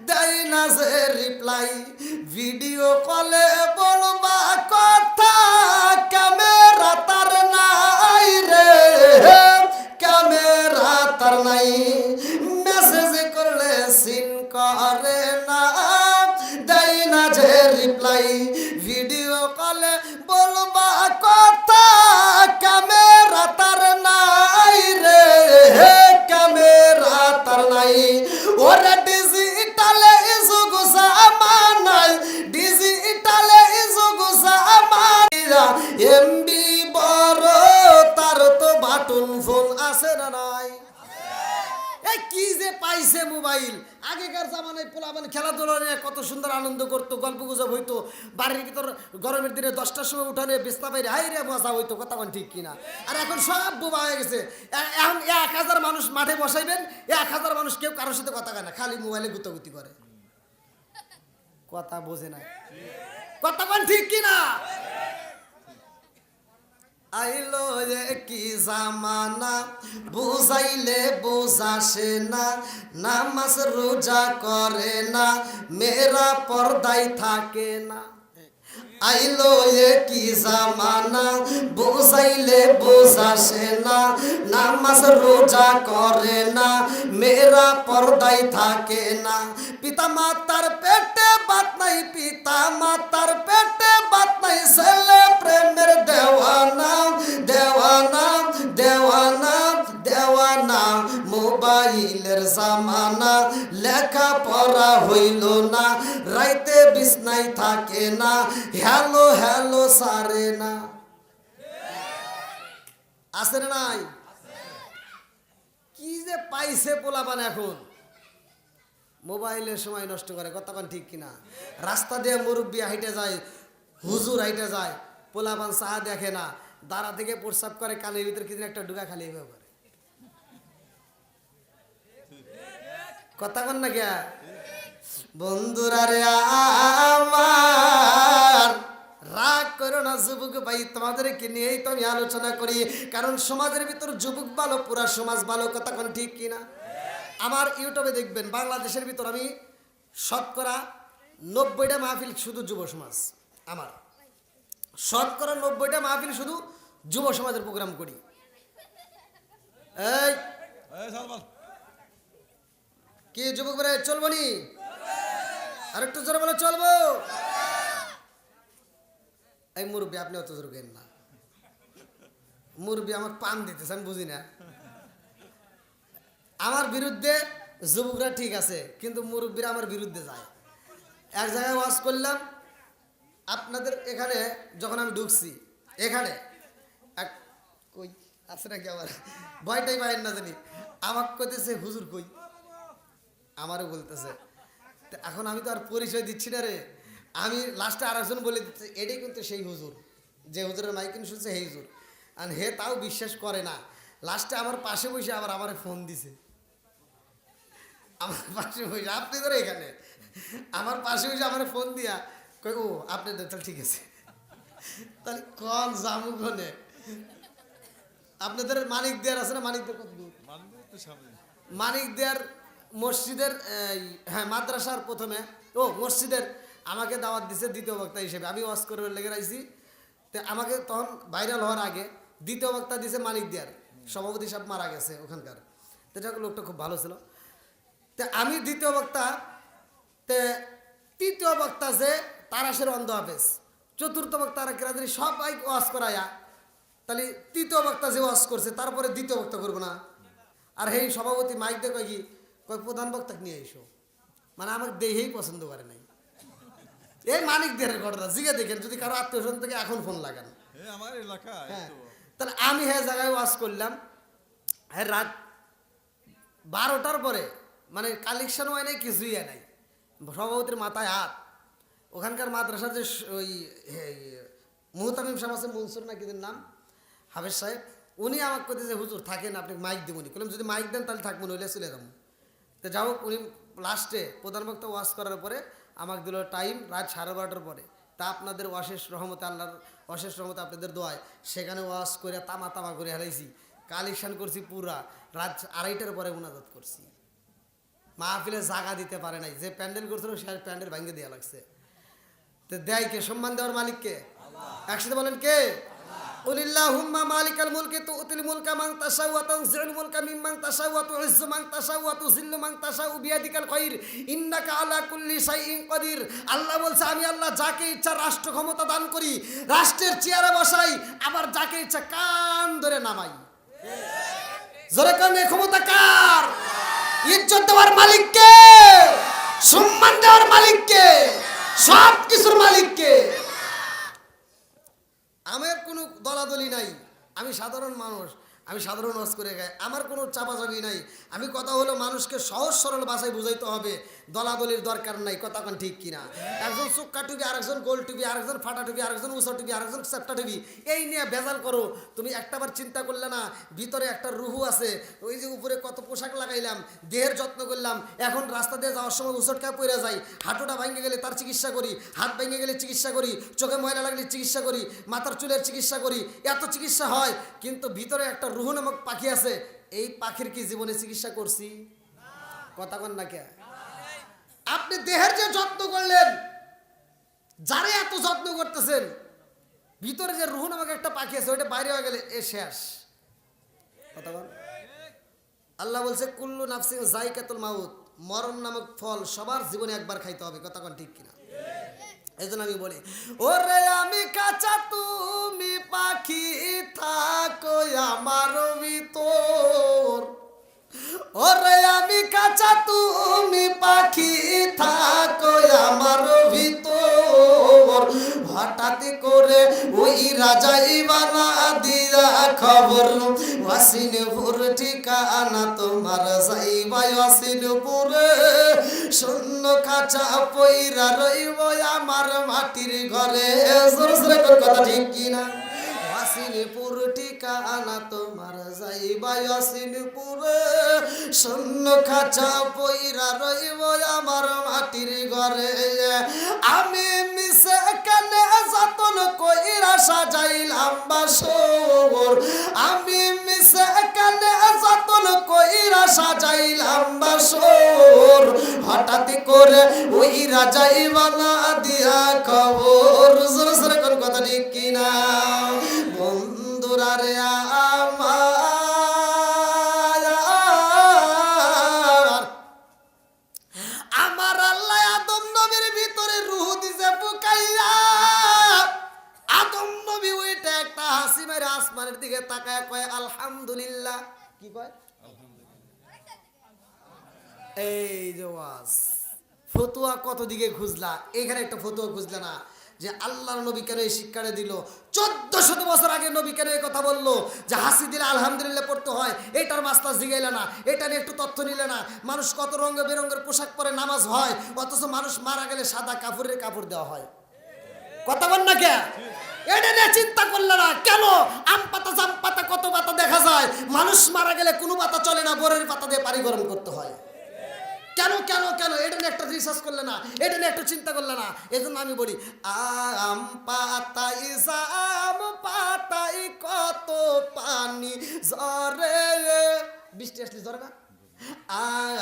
দেয় না যে রিপ্লাই, ভিডিও কলে বলবা কথা, ক্যামেরা তার নাই রে, ক্যামেরা তার নাই। মেসেজ করলে সিন করে না, দেয় না যে রিপ্লাই, ভিডিও কলে বলবা কথা, ক্যামেরা তার নাই রে, ক্যামেরা তার নাই। ওরে ডিজিটালে যুগ জামানায়, ডিজিটালে যুগ জামানায়, এমবি বড় তার তো বাটন ফোন আছে না নাই? এই কি যে পাইছে মোবাইল। আগেকার জামানায় পোলাপান খেলাধুলা নিয়ে কত সুন্দর আনন্দ করতো, গল্প গুজব হইতো, বাড়ির ভিতর গরমের দিনে 10টার সময় উঠানে বিছনা বাইরে হাই রে মজা হইতো, কথা কোন ঠিক কিনা? আর এখন সব বোবা হয়ে গেছে। এখন 1000 মানুষ মাঠে বসাইবেন, 1000 মানুষ কেউ কারোর সাথে কথা কয় না, খালি মোবাইলে গুতাগুতি করে, কথা বোঝে না, কথা কোন ঠিক কিনা? আইলো যে কি জামানা, বুঝাইলে বোঝাসে না, নামাজ রোজা করে না, মেয়েরা পর্দায় থাকে না। আইলো এ কি জামানা, বুঝাইলে বোঝাসে না, নামাজ রোজা করে না, মেয়েরা পর্দায় থাকে না। পিতা মাতার পেটে বাত নাই, পিতা মাতার পেটে বাত নাই, ছেলে প্রেমের দেওয়ানা, দেওয়ানা, দেওয়ানা, দেওয়ানা। মোবাইলের জামানা, লেখা পড়া হইল না, রাইতে বিছনায় থাকে না, হ্যালো হ্যালো সারে না। আছে না নাই? কি যে পাইছে পোলাপান এখন, মোবাইলের সময় নষ্ট করে, কথা কোন ঠিক কিনা? রাস্তা দিয়ে মুরব্বী হাইটে যায়, হুজুর হাইটে যায়, পোলাপান চা দেখে না, দাঁড়া থেকে প্রস্রাব করে, কানের ভিতর কিছু একটা ঢুকা খালি এভাবে করে, কথা কন না কে? বন্ধুরা রে আমার, রাগ করো না যুবক ভাই, তোমাদেরকে নিয়েই তো আমি আলোচনা করি, কারণ সমাজের ভিতর যুবক ভালো, পুরা সমাজ ভালো, কথা কোন ঠিক কিনা? আমার ইউটিউবে দেখবেন, বাংলাদেশের ভিতর আমি শতকরা 90টা মাহফিল শুধু যুব সমাজ, আমার শতকরা 90টা মাহফিল শুধু যুব সমাজের প্রোগ্রাম করি। এই সালমান কি যুবক ভাই চলবো নি? আরেকটু জোরে বলে চলবো? এই মুরব্বী আপনি অত জোর কেন না, মুরব্বী আমাকে পান দিতেছে, আমি বুঝি না। আমার বিরুদ্ধে যুবকরা ঠিক আছে, কিন্তু মুরব্বীরা আমার বিরুদ্ধে যায়। এক জায়গায় ওয়াজ করলাম আপনাদের এখানে, যখন আমি ঢুকছি এখানে, এক কই আছে নাকি আমার ভয়টাই পাইন না জানি, আমাকে কইতেছে হুজুর কই, আমারও বলতেছে। এখন আমি তো আর পরিচয় দিচ্ছি না রে, আমি লাস্টে আরেকজন বলে দিচ্ছি, এটাই কিন্তু সেই হুজুর, যে হুজুরের মাইকিন শুনছে সেই হুজুর, আর হে তাও বিশ্বাস করে না। লাস্টে আমার পাশে বসে আবার আমার ফোন দিছে, আমার পাশে বসে, আপনি ধরে এখানে আমার পাশে বসে আমার ফোন দিয়া কই, ও আপনি তাহলে ঠিক আছে, তাহলে কল জামু ঘনে। আপনাদের মানিক দেয়ার আছে না? মানিক দেয়ার কত দূর? মানিক দেয়ার মসজিদের, হ্যাঁ মাদ্রাসার প্রথমে, ও মসজিদের আমাকে দাওয়াত দিছে দ্বিতীয় বক্তা হিসেবে, আমি ওয়াজ করে লেগে রাখছি। তো আমাকে তখন ভাইরাল হওয়ার আগে দ্বিতীয় বক্তা দিছে মানিক দেয়ার, সভাপতি সাহেব মারা গেছে ওখানকার, তো এটা লোকটা খুব ভালো ছিল। তো আমি দ্বিতীয় বক্তা, তে তৃতীয় বক্তা যে তারাশের অন্ধ হাফেজ, চতুর্থ বক্তা আর কেরাদারি সবাই ওয়াজ করায়া, তাহলে তৃতীয় বক্তা যে ওয়াজ করছে তারপরে দ্বিতীয় বক্তা করবো না? আর এই সভাপতি মাইক দিয়ে কয় কি, কয় প্রধান বক্তাকে নিয়ে এসো, মানে আমাকে দেখেই পছন্দ করে নাই। এই মানিক দেয়ারের ঘটনা জিগে দেখেন, যদি কারো আত্মীয় স্বজন থেকে এখন ফোন লাগান। আমার এলাকা, হ্যাঁ, তাহলে আমি হ্যাঁ জায়গায় ওয়াজ করলাম, হ্যাঁ রাত 12টার পরে, মানে কালেকশন হয় নাই, কিছুই হয় নাই, সভাপতির মাথায় হাত। ওখানকার মাদ্রাসার যে ওই মুহতামিম সাহেব আছে, মনসুর না কিদের নাম, হাফেজ সাহেব, উনি আমাকে কইতেছে হুজুর থাকেন, আপনি মাইক দেবনি, বললাম যদি মাইক দেন তাহলে থাকবো, নইলে চলে যাবো। তো যাই হোক, উনি লাস্টে প্রধান বক্তা ওয়াজ করার পরে আমাকে দিল টাইম রাত 12:30টার পরে। তা আপনাদের অশেষ রহমতে, আল্লাহর অশেষ রহমতে, আপনাদের দোয়ায় সেখানে ওয়াজ করে তামা তামা করে হারাইছি। কালেকশন করছি পুরা, রাত 2:30টার পরে মুনাজাত করছি। মাহফিলে জায়গা দিতে পারে নাই, যে প্যান্ডেল করছিল সে প্যান্ডেল ভাঙে দেওয়া লাগছে। তো দেয় কে? সম্মান দেওয়ার মালিক কে? একসাথে বলেন কে? কুলিল্লাহুম্মা মালিকাল মুলকি তু'তিল মুলকা মান তাশাউ ওয়া তানজি'ুল মুলকা মিম্মান তাশাউ ওয়া তু'ইজ্জু মান তাশাউ ওয়া তুযিল্লু মান তাশাউ বিয়াদিকাল খায়র ইন্নাকা আলা কুল্লি শাইইন কাদির। আল্লাহ বলছে আমি আল্লাহ যাকে ইচ্ছা রাষ্ট্র ক্ষমতা দান করি, রাষ্ট্রের চেয়ারে বসাই, আবার যাকে ইচ্ছা কান ধরে নামাই। জোরে কান, এই ক্ষমতা কার? ইজ্জত দেওয়ার মালিক কে? সম্মান দেওয়ার মালিক কে? সব কিছুর মালিক কে? আমার কোনো দলাদলি নাই, আমি সাধারণ মানুষ, আমি সাধারণ ওয়াজ করে গাই, আমার কোনো চাপাচাপি নাই। আমি কথা হলো মানুষকে সহজ সরল ভাষায় বুঝাইতে হবে, দলাদলির দরকার নাই। কথা কোন ঠিক কিনা? একজন চুক্কা টুপি, আরেকজন গোল টুপি, আরেকজন ফাটা টুপি, আরেকজন উঁচা টুপি, আরেকজন চ্যাপটা টুপি, এই নিয়ে বেজাল করো। তুমি একটাবার চিন্তা করলে না ভিতরে একটা রুহু আছে। ওই যে উপরে কত পোশাক লাগাইলাম, দেহের যত্ন করলাম, এখন রাস্তা দিয়ে যাওয়ার সময় উচটকা পড়ে যাই, হাঁটুটা ভেঙে গেলে তার চিকিৎসা করি, হাত ভেঙে গেলে চিকিৎসা করি, চোখে ময়লা লাগলে চিকিৎসা করি, মাথার চুলের চিকিৎসা করি, এত চিকিৎসা হয়। কিন্তু ভিতরে একটা রুহু নামক পাখি আছে, এই পাখির কি জীবনে চিকিৎসা করছি? কথা কন না কে? আপনি দেহের যে যত্ন করলেন, যারে এত যত্ন করতেছেন, ভিতরে যে রুহু নামক একটা পাখি আছে, ওইটা বাইরে হয়ে গেলে এ শেষ। কথা বল। আল্লাহ বলছে কুল্লু নাফসিন যায়কাতুল মাউত, মরণ নামক ফল সবার জীবনে একবার খাইতে হবে। কথা কন ঠিক কিনা? এই জন্য আমি বলি, ওরে আমি কাঁচা তুমি পাখি, থাকো আমার ভিতর। ওরে আমি কাঁচা তুমি পাখি, থাকো আমার ভিতর। হঠাৎ করে ওই রাজাই বানা দিয়া খবর, ওয়াসিনপুর ঠিকানা তোমার, যাইবা ওয়াসিনপুরে। শূন্য কাঁচা পইরা রইব আমার মাটির ঘরে। জোরে জোরে কথা ঠিক কিনা? ওয়াসিনপুর ঠিকানা তোমার, যাইবা ওয়াসিনপুরে। শূন্য খাঁচা পইরা রইব আমার মাটির ঘরে। আমি মিশে কেনে যতন কইরা সাজাইলাম বাসর, আমি মিশে কেনে যতন কইরা সাজাইলাম বাসর। হঠাৎ করে ওই রাজাই বানা দিয়া খবর। জোরে জোরে কোন কথা ঠিক কিনা? বন্ধুরা রে আমার আল্লাহ আদম নবীর ভিতরে রূহ দিছে ফুকাইয়া। আদম নবী ওইটা একটা হাসি মেরে আসমানের দিকে তাকায় কয় আলহামদুলিল্লাহ। কি কয়? এই যে ওয়াজ ফতুয়া কত দিকে খুঁজলা, এখানে একটা ফতুয়া খুঁজলে না যে আল্লাহর নবী কেন এই শিক্ষাটা দিল। 1400 বছর আগে নবী কেন এই কথা বললো যে হাসি দিলে আলহামদুলিল্লাহ পড়তে হয়, এটার মাসলা জিগাইলে না, এটা নিয়ে একটু তথ্য নিলে না। মানুষ কত রঙে বেরঙের পোশাক পরে নামাজ হয়, অথচ মানুষ মারা গেলে সাদা কাপড়ের কাপড় দেওয়া হয়। কথা বল না কে? এটা নিয়ে চিন্তা করলে না কেন? আম পাতা জাম পাতা কত পাতা দেখা যায়, মানুষ মারা গেলে কোনো পাতা চলে না, বোরের পাতা দিয়ে পানি গরম করতে হয়। কেন কেন কেন? এটা নিয়ে একটা রিসার্চ করলে না, এটা নিয়ে একটা চিন্তা করলে না। এই জন্য আমি বলি আম পাতাই জাম পাতাই কত পানি ঝরে। বৃষ্টি আসলে ঝরে না?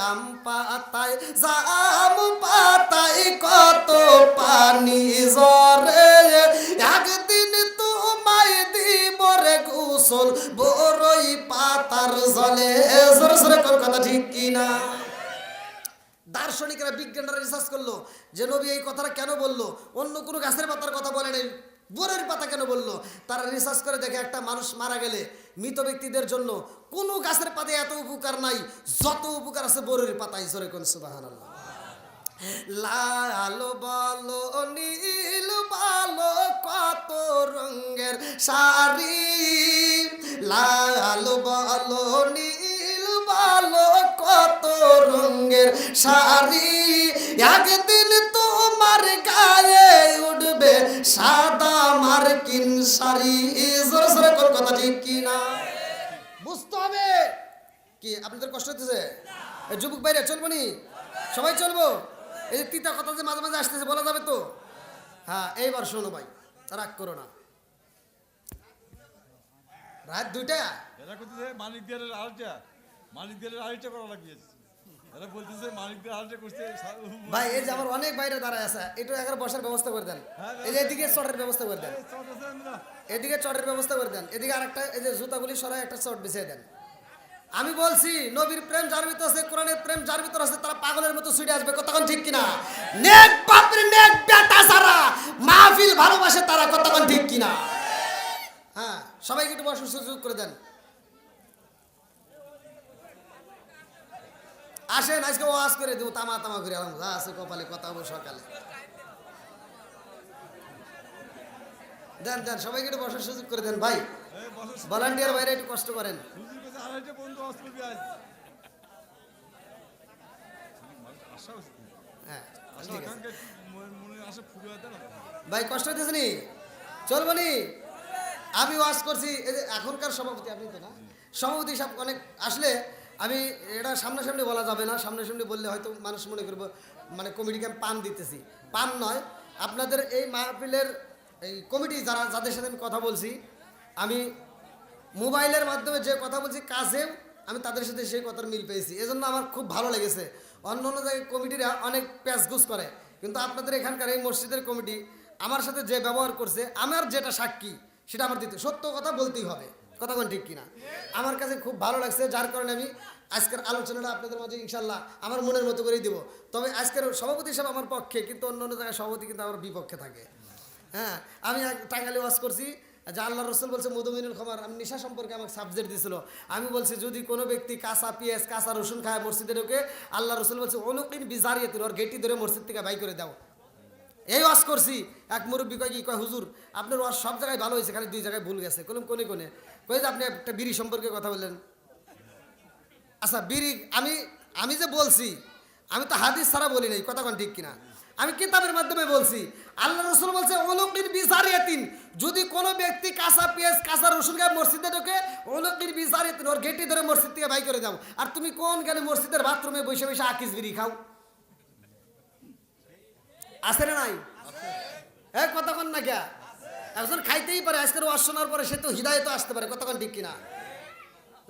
আম পাতায় জাম পাতায় কত পানি ঝরে। একদিন তোমায় দিব রে গোসল বড়ই পাতার জলে। জোরে জোরে কথা ঠিক কিনা? দার্শনিকরা বিজ্ঞানীরা রিসার্চ করলো যে নবী এই কথাটা কেন বললো, অন্য কোনো গাছের পাতার কথা বলে নাই, বোরের পাতা কেন বললো। তারা রিসার্চ করে দেখে একটা মানুষ মারা গেলে মৃত ব্যক্তিদের জন্য কোনো গাছের পাতায় এত উপকার নাই যত উপকার আছে বোরের পাতায়। জোরে কোন সুবহানাল্লাহ। লাল বলো নীল বলো কত রঙের শাড়ি, লাল বলো নীল বলো কত রঙের শাড়ি। একদিন তোমার গায়ে উঠবে সাদা মার্কিন শাড়ি। জোরে জোরে কোন কথা ঠিক কিনা? বুঝতে হবে কি? আপনাদের কষ্ট হচ্ছে? যুবক বাইরে চলবো নি? সবাই চলবো? এই যে তিতা কথা যে মাঝে মাঝে আসতেছে বলা যাবে তো? হ্যাঁ, এইবার শোনো ভাই, রাগ করো না। রাত 2টা? এরা করতেছে মানিকদের আরেকটা করা লাগবে। এরা বলতেছে মানিকদের আরেকটা করতে ভাই এই যে আমার অনেক বাইরে দাঁড়ায় আছে, একটু এখানে বসার ব্যবস্থা করে দেন। এই যে এদিকে চটের ব্যবস্থা করে দেন, এদিকে চটের ব্যবস্থা করে দেন, এদিকে আরেকটা এই যে জুতাগুলি সরাই একটা চট বিছিয়ে দেন। আমি বলছি নবীর প্রেম যার ভিতর আছে, কোরআনের প্রেম যার ভিতর আছে, তারা পাগলের মতো ছুটে আসবে। কতক্ষণ ঠিক কিনা? নেক বাপের নেক বেটা সারা মাহফিল ভালোবাসে তারা। কতক্ষণ ঠিক কিনা? হ্যাঁ, সবাইকে একটু বসার সুযোগ করে দেন। আসেন আজকে ওয়াজ করে দেবো, তামা তামা করে আলাম যা আছে কপালে, কথা হবে সকালে। দেন দেন, সবাইকে একটু বসার সুযোগ করে দেন ভাই। ভলান্টিয়ার বাইরে একটু কষ্ট করেন। আড়াইটা বন্ধু আসবে আজ। হ্যাঁ আশা ঠিক আছে আকাঙ্ক্ষা মনে আসে ফুটে দেন। ভাই, কষ্ট হইতেছে নি? চলবো নি? আমি ওয়াজ করছি, এই যে এখনকার সভাপতি আপনি তো না, সভাপতি সব অনেক আসলে আমি এটা সামনাসামনি বলা যাবে না, সামনাসামনি বললে হয়তো মানুষ মনে করবো মানে কমিটিকে আমি পান দিতেছি। পান নয়, আপনাদের এই মাহফিলের এই কমিটি যারা যাদের সাথে আমি কথা বলছি, আমি মোবাইলের মাধ্যমে যে কথা বলছি কাজেও আমি তাদের সাথে সেই কথার মিল পেয়েছি, এজন্য আমার খুব ভালো লেগেছে। অন্য অন্য জায়গায় কমিটিরা অনেক প্যাচগুজ করে, কিন্তু আপনাদের এখানকার এই মসজিদের কমিটি আমার সাথে যে ব্যবহার করছে, আমার যেটা সাক্ষী সেটা আমার দিতে সত্য কথা বলতেই হবে। কথা কোন ঠিক কিনা? আমার কাছে খুব ভালো লাগছে, যার কারণে আমি আজকের আলোচনাটা আপনাদের মাঝে ইনশাল্লাহ আমার মনের মতো করেই দেবো। তবে আজকের সভাপতি হিসাবে আমার পক্ষে, কিন্তু অন্য অন্য জায়গায় সভাপতি কিন্তু আমার বিপক্ষে থাকে। হ্যাঁ, আমি টাঙ্গাইলে ওয়াজ করছি যে আল্লাহ রসুল বলছে মধুমিনুল খামার, আমি নেশা সম্পর্কে আমাকে সাবজেক্ট দিয়েছিল। আমি বলছি যদি কোনো ব্যক্তি কাঁচা পেঁয়াজ কাঁচা রসুন খায় মসজিদে ঢোকে, আল্লাহ রসুল বলছে অনুকিন বিজারিয়াতিন, ওর গেটি ধরে মসজিদ থেকে বাই করে দাও। এই ওয়াজ করছি। এক মুরব্বী কয় কি কয়, হুজুর আপনার ওয়াজ সব জায়গায় ভালো হয়েছে, খালি 2 জায়গায় ভুল গেছে। কোন কোনে কোনে কই যে আপনি একটা বিড়ি সম্পর্কে কথা বললেন। আচ্ছা বিড়ি আমি যে বলছি, আমি তো হাদিস ছাড়া বলি নাই। কথা কোন ঠিক কিনা? আমি কিতাবের মাধ্যমে বলছি। আল্লাহ রসুল বলছে অনুকিন বিজারিয়াতিন, যদি কোনো ব্যক্তি কাঁচা পেঁয়াজ কাঁচা রসুন খায় মসজিদে ঢোকে, অনুকিন বিজারিয়াতিন, ওর গেটি ধরে মসজিদ থেকে বাই করে দাও। আর তুমি কোন গেলে মসজিদের বাথরুমে বসে বসে আকিস বিড়ি খাও? আছে না নাই? হ্যাঁ, কতক্ষণ না কে একজন খাইতেই পারে, আজকের ওয়াজ শোনার পরে সে তো হৃদায়ত আসতে পারে। কতক্ষণ ঠিক কিনা?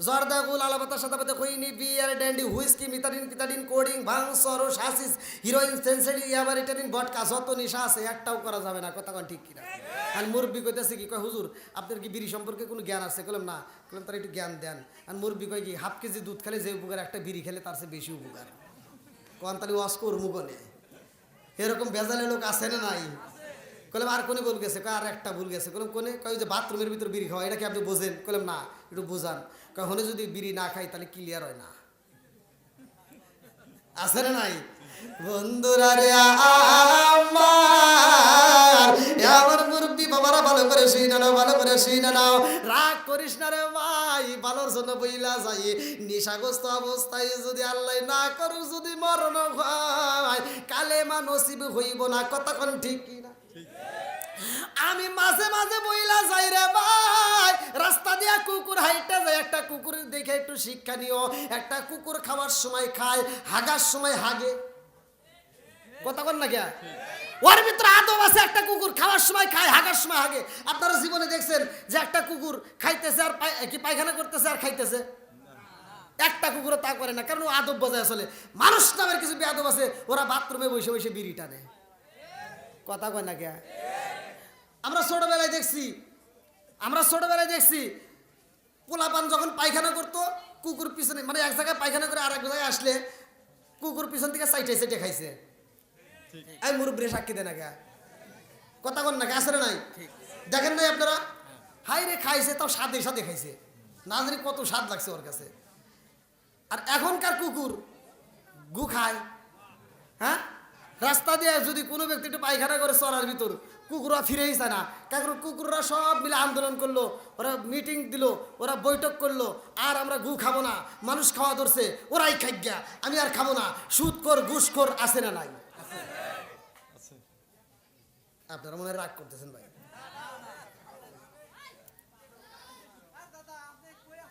জর্দা গুল আলাপাতা সাদাপাতা খইনি বিয়ার ড্যান্ডি হুইস্কি মিতাডিন পিতাডিন কোডিং ভাং সরস হাসিস হিরোইন সেন্সেডি ইয়াবারিটাডিন ভটকা যত নেশা আছে একটাও করা যাবে না। কতক্ষণ ঠিক কিনা? আর মুরব্বী কইতেছে কি কয়, হুজুর আপনার কি বিড়ি সম্পর্কে কোনো জ্ঞান আছে? বললাম না। বললাম তার একটু জ্ঞান দেন। আর মুরব্বী কয় কি, হাফ কেজি দুধ খেলে যে উপকার, একটা বিড়ি খেলে তার চেয়ে বেশি উপকার। কোন তাহলে ওয়াজ করবো কোনে? এরকম বেজালে লোক আছে না নাই? কলাম আর কোনে ভুল গেছে? কয় আর একটা ভুল গেছে। কলাম কোনে? কয় যে বাথরুমের ভিতর বিড়ি খাওয়া, এটা কি আপনি বোঝেন? কলাম না, একটু বোঝান। কখনো যদি বিড়ি না খাই তাহলে ক্লিয়ার হয় না। আছে না নাই? বন্ধুরা রে আমার মুরব্বী বাবারা ভালো করে শুই না নাও, ভালো করে শুই না নাও। রাগ করিস না রে ভাই, ভালোর জন্য বইলা যাই। নেশাগ্রস্ত অবস্থায় যদি আল্লাহ না করুক, যদি মরণ হয়, কালেমা নসিব হইব না। কতক্ষণ ঠিক কি না? আমি মাঝে মাঝে বইলা যাই রে ভাই, রাস্তা দিয়া কুকুর হাইটা যায়, একটা কুকুর দেখে একটু শিক্ষা নিও। একটা কুকুর খাওয়ার সময় খায়, হাগার সময় হাগে। কথা বল না কে? ওর ভিতরে আদব আছে। একটা কুকুর খাওয়ার সময় খায়, হাগার সময় হাগে। আপনারা জীবনে দেখছেন যে একটা কুকুর খাইতেছে আর কি পায়খানা করতেছে আর খাইতেছে? একটা কুকুরও তা করে না, কারণ ও আদব বজায় চলে। মানুষ নামের কিছু বেয়াদব আছে, ওরা বাথরুমে বসে বসে বিড়ি টানে। কথা কয় না কে? আমরা ছোটবেলায় দেখছি পোলাপান যখন পায়খানা করতো, কুকুর পিছনে, মানে এক জায়গায় পায়খানা করে আর এক জায়গায় আসলে কুকুর পিছন থেকে সাইটে সাইটে খাইছে। এই মুরব্বী সাক্ষী দেয় না কে? কথা কন না কে? আসলে নাই? দেখেন নাই আপনারা? হাই রে খাইছে, তাও স্বাদে স্বাদে খাইছে, না জানি কত স্বাদ লাগছে ওর কাছে। আর এখনকার কুকুর গু খায়। হ্যাঁ, রাস্তা দিয়ে যদি কোনো ব্যক্তি একটু পায়খানা করে চড়ার ভিতর, কুকুররা ফিরেই চায় না। কারণ কুকুররা সব মিলে আন্দোলন করলো, ওরা মিটিং দিল, ওরা বৈঠক করলো, আর আমরা গু খাবো না, মানুষ খাওয়া ধরছে, ওরাই খাই গিয়া, আমি আর খাবো না। সুদখোর ঘুষখোর আছে না নাই? আপনারা মনে হয় রাগ করতেছেন ভাই।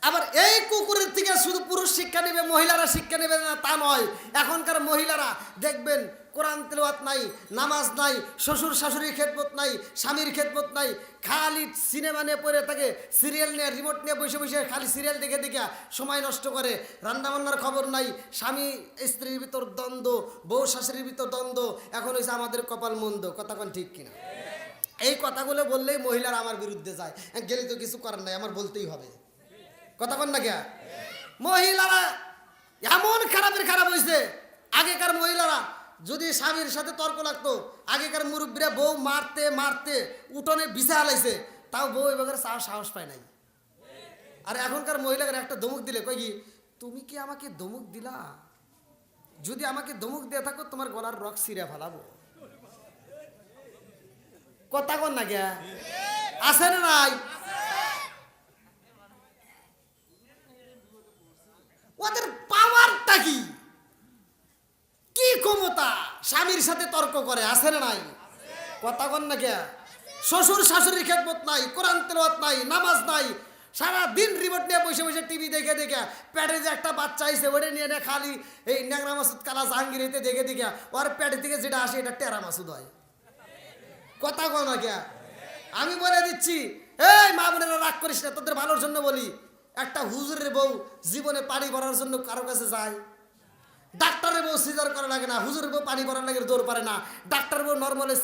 আবার এই কুকুরের থেকে শুধু পুরুষ শিক্ষা নেবে, মহিলারা শিক্ষা নেবে না তা নয়। এখনকার মহিলারা দেখবেন কোরআন তেলাওয়াত নাই, নামাজ নাই, শ্বশুর শাশুড়ির খেদমত নাই, স্বামীর খেদমত নাই, খালি সিনেমা নিয়ে পড়ে থাকে, সিরিয়াল নিয়ে রিমোট নিয়ে বসে বসে খালি সিরিয়াল দেখে দেখে সময় নষ্ট করে, রান্নাবান্নার খবর নাই, স্বামী স্ত্রীর ভিতর দ্বন্দ্ব, বউ শাশুড়ির ভিতর দ্বন্দ্ব, এখন হয়েছে আমাদের কপাল মন্দ। কথা কোন ঠিক কিনা? এই কথাগুলো বললেই মহিলারা আমার বিরুদ্ধে যায়, গেলে তো কিছু করার নাই, আমার বলতেই হবে। কথা কোন না কে? মহিলারা এমন খারাপের খারাপ হয়েছে, আগেকার মহিলারা যদি স্বামীর সাথে তর্ক লাগতো, আগেকার মুরব্বীরা বউ মারতে মারতে উঠোনে বিছা হালাইছে, তাও বউ এবার সাহস পায় নাই। আর এখনকার মহিলাদের একটা ধমক দিলে কই কি, তুমি কি আমাকে ধমক দিলা? যদি আমাকে ধমক দিয়ে থাকো তোমার গলার রক ছিঁড়ে ফেলাবো। কথা কন না কে? আছে না নাই? ওদের পাওয়ারটা কি, কি ক্ষমতা, স্বামীর সাথে তর্ক করে, আছে না নাই? কথা কন না কে? শ্বশুর শাশুড়ির খেদমত নাই, কোরআন তেলাওয়াত নাই, নামাজ নাই, সারা দিন রিমোট নিয়ে বসে বসে টিভি দেখে দেখে, পেটে যে একটা বাচ্চা আইছে ওটা নিয়ে নিয়ে খালি এই ন্যাংরা মাসুদ কালা জাহাঙ্গীর হইতে দেখে দেখে ওর পেটে থেকে যেটা আসে এটা টেরা মাসুদ হয়। কথা কন না কে? আমি বলে দিচ্ছি, এই মা বোনেরা রাগ করিস না, তোদের ভালোর জন্য বলি, একটা হুজুরের বউ জীবনে পানি ভরার জন্য কারো কাছে যায়? ডাক্তারের বউ সিজার করা লাগে না, হুজুরের বউ পানি ভরার লাগে দৌড় পারে না, ডাক্তারের বউ নর্মালে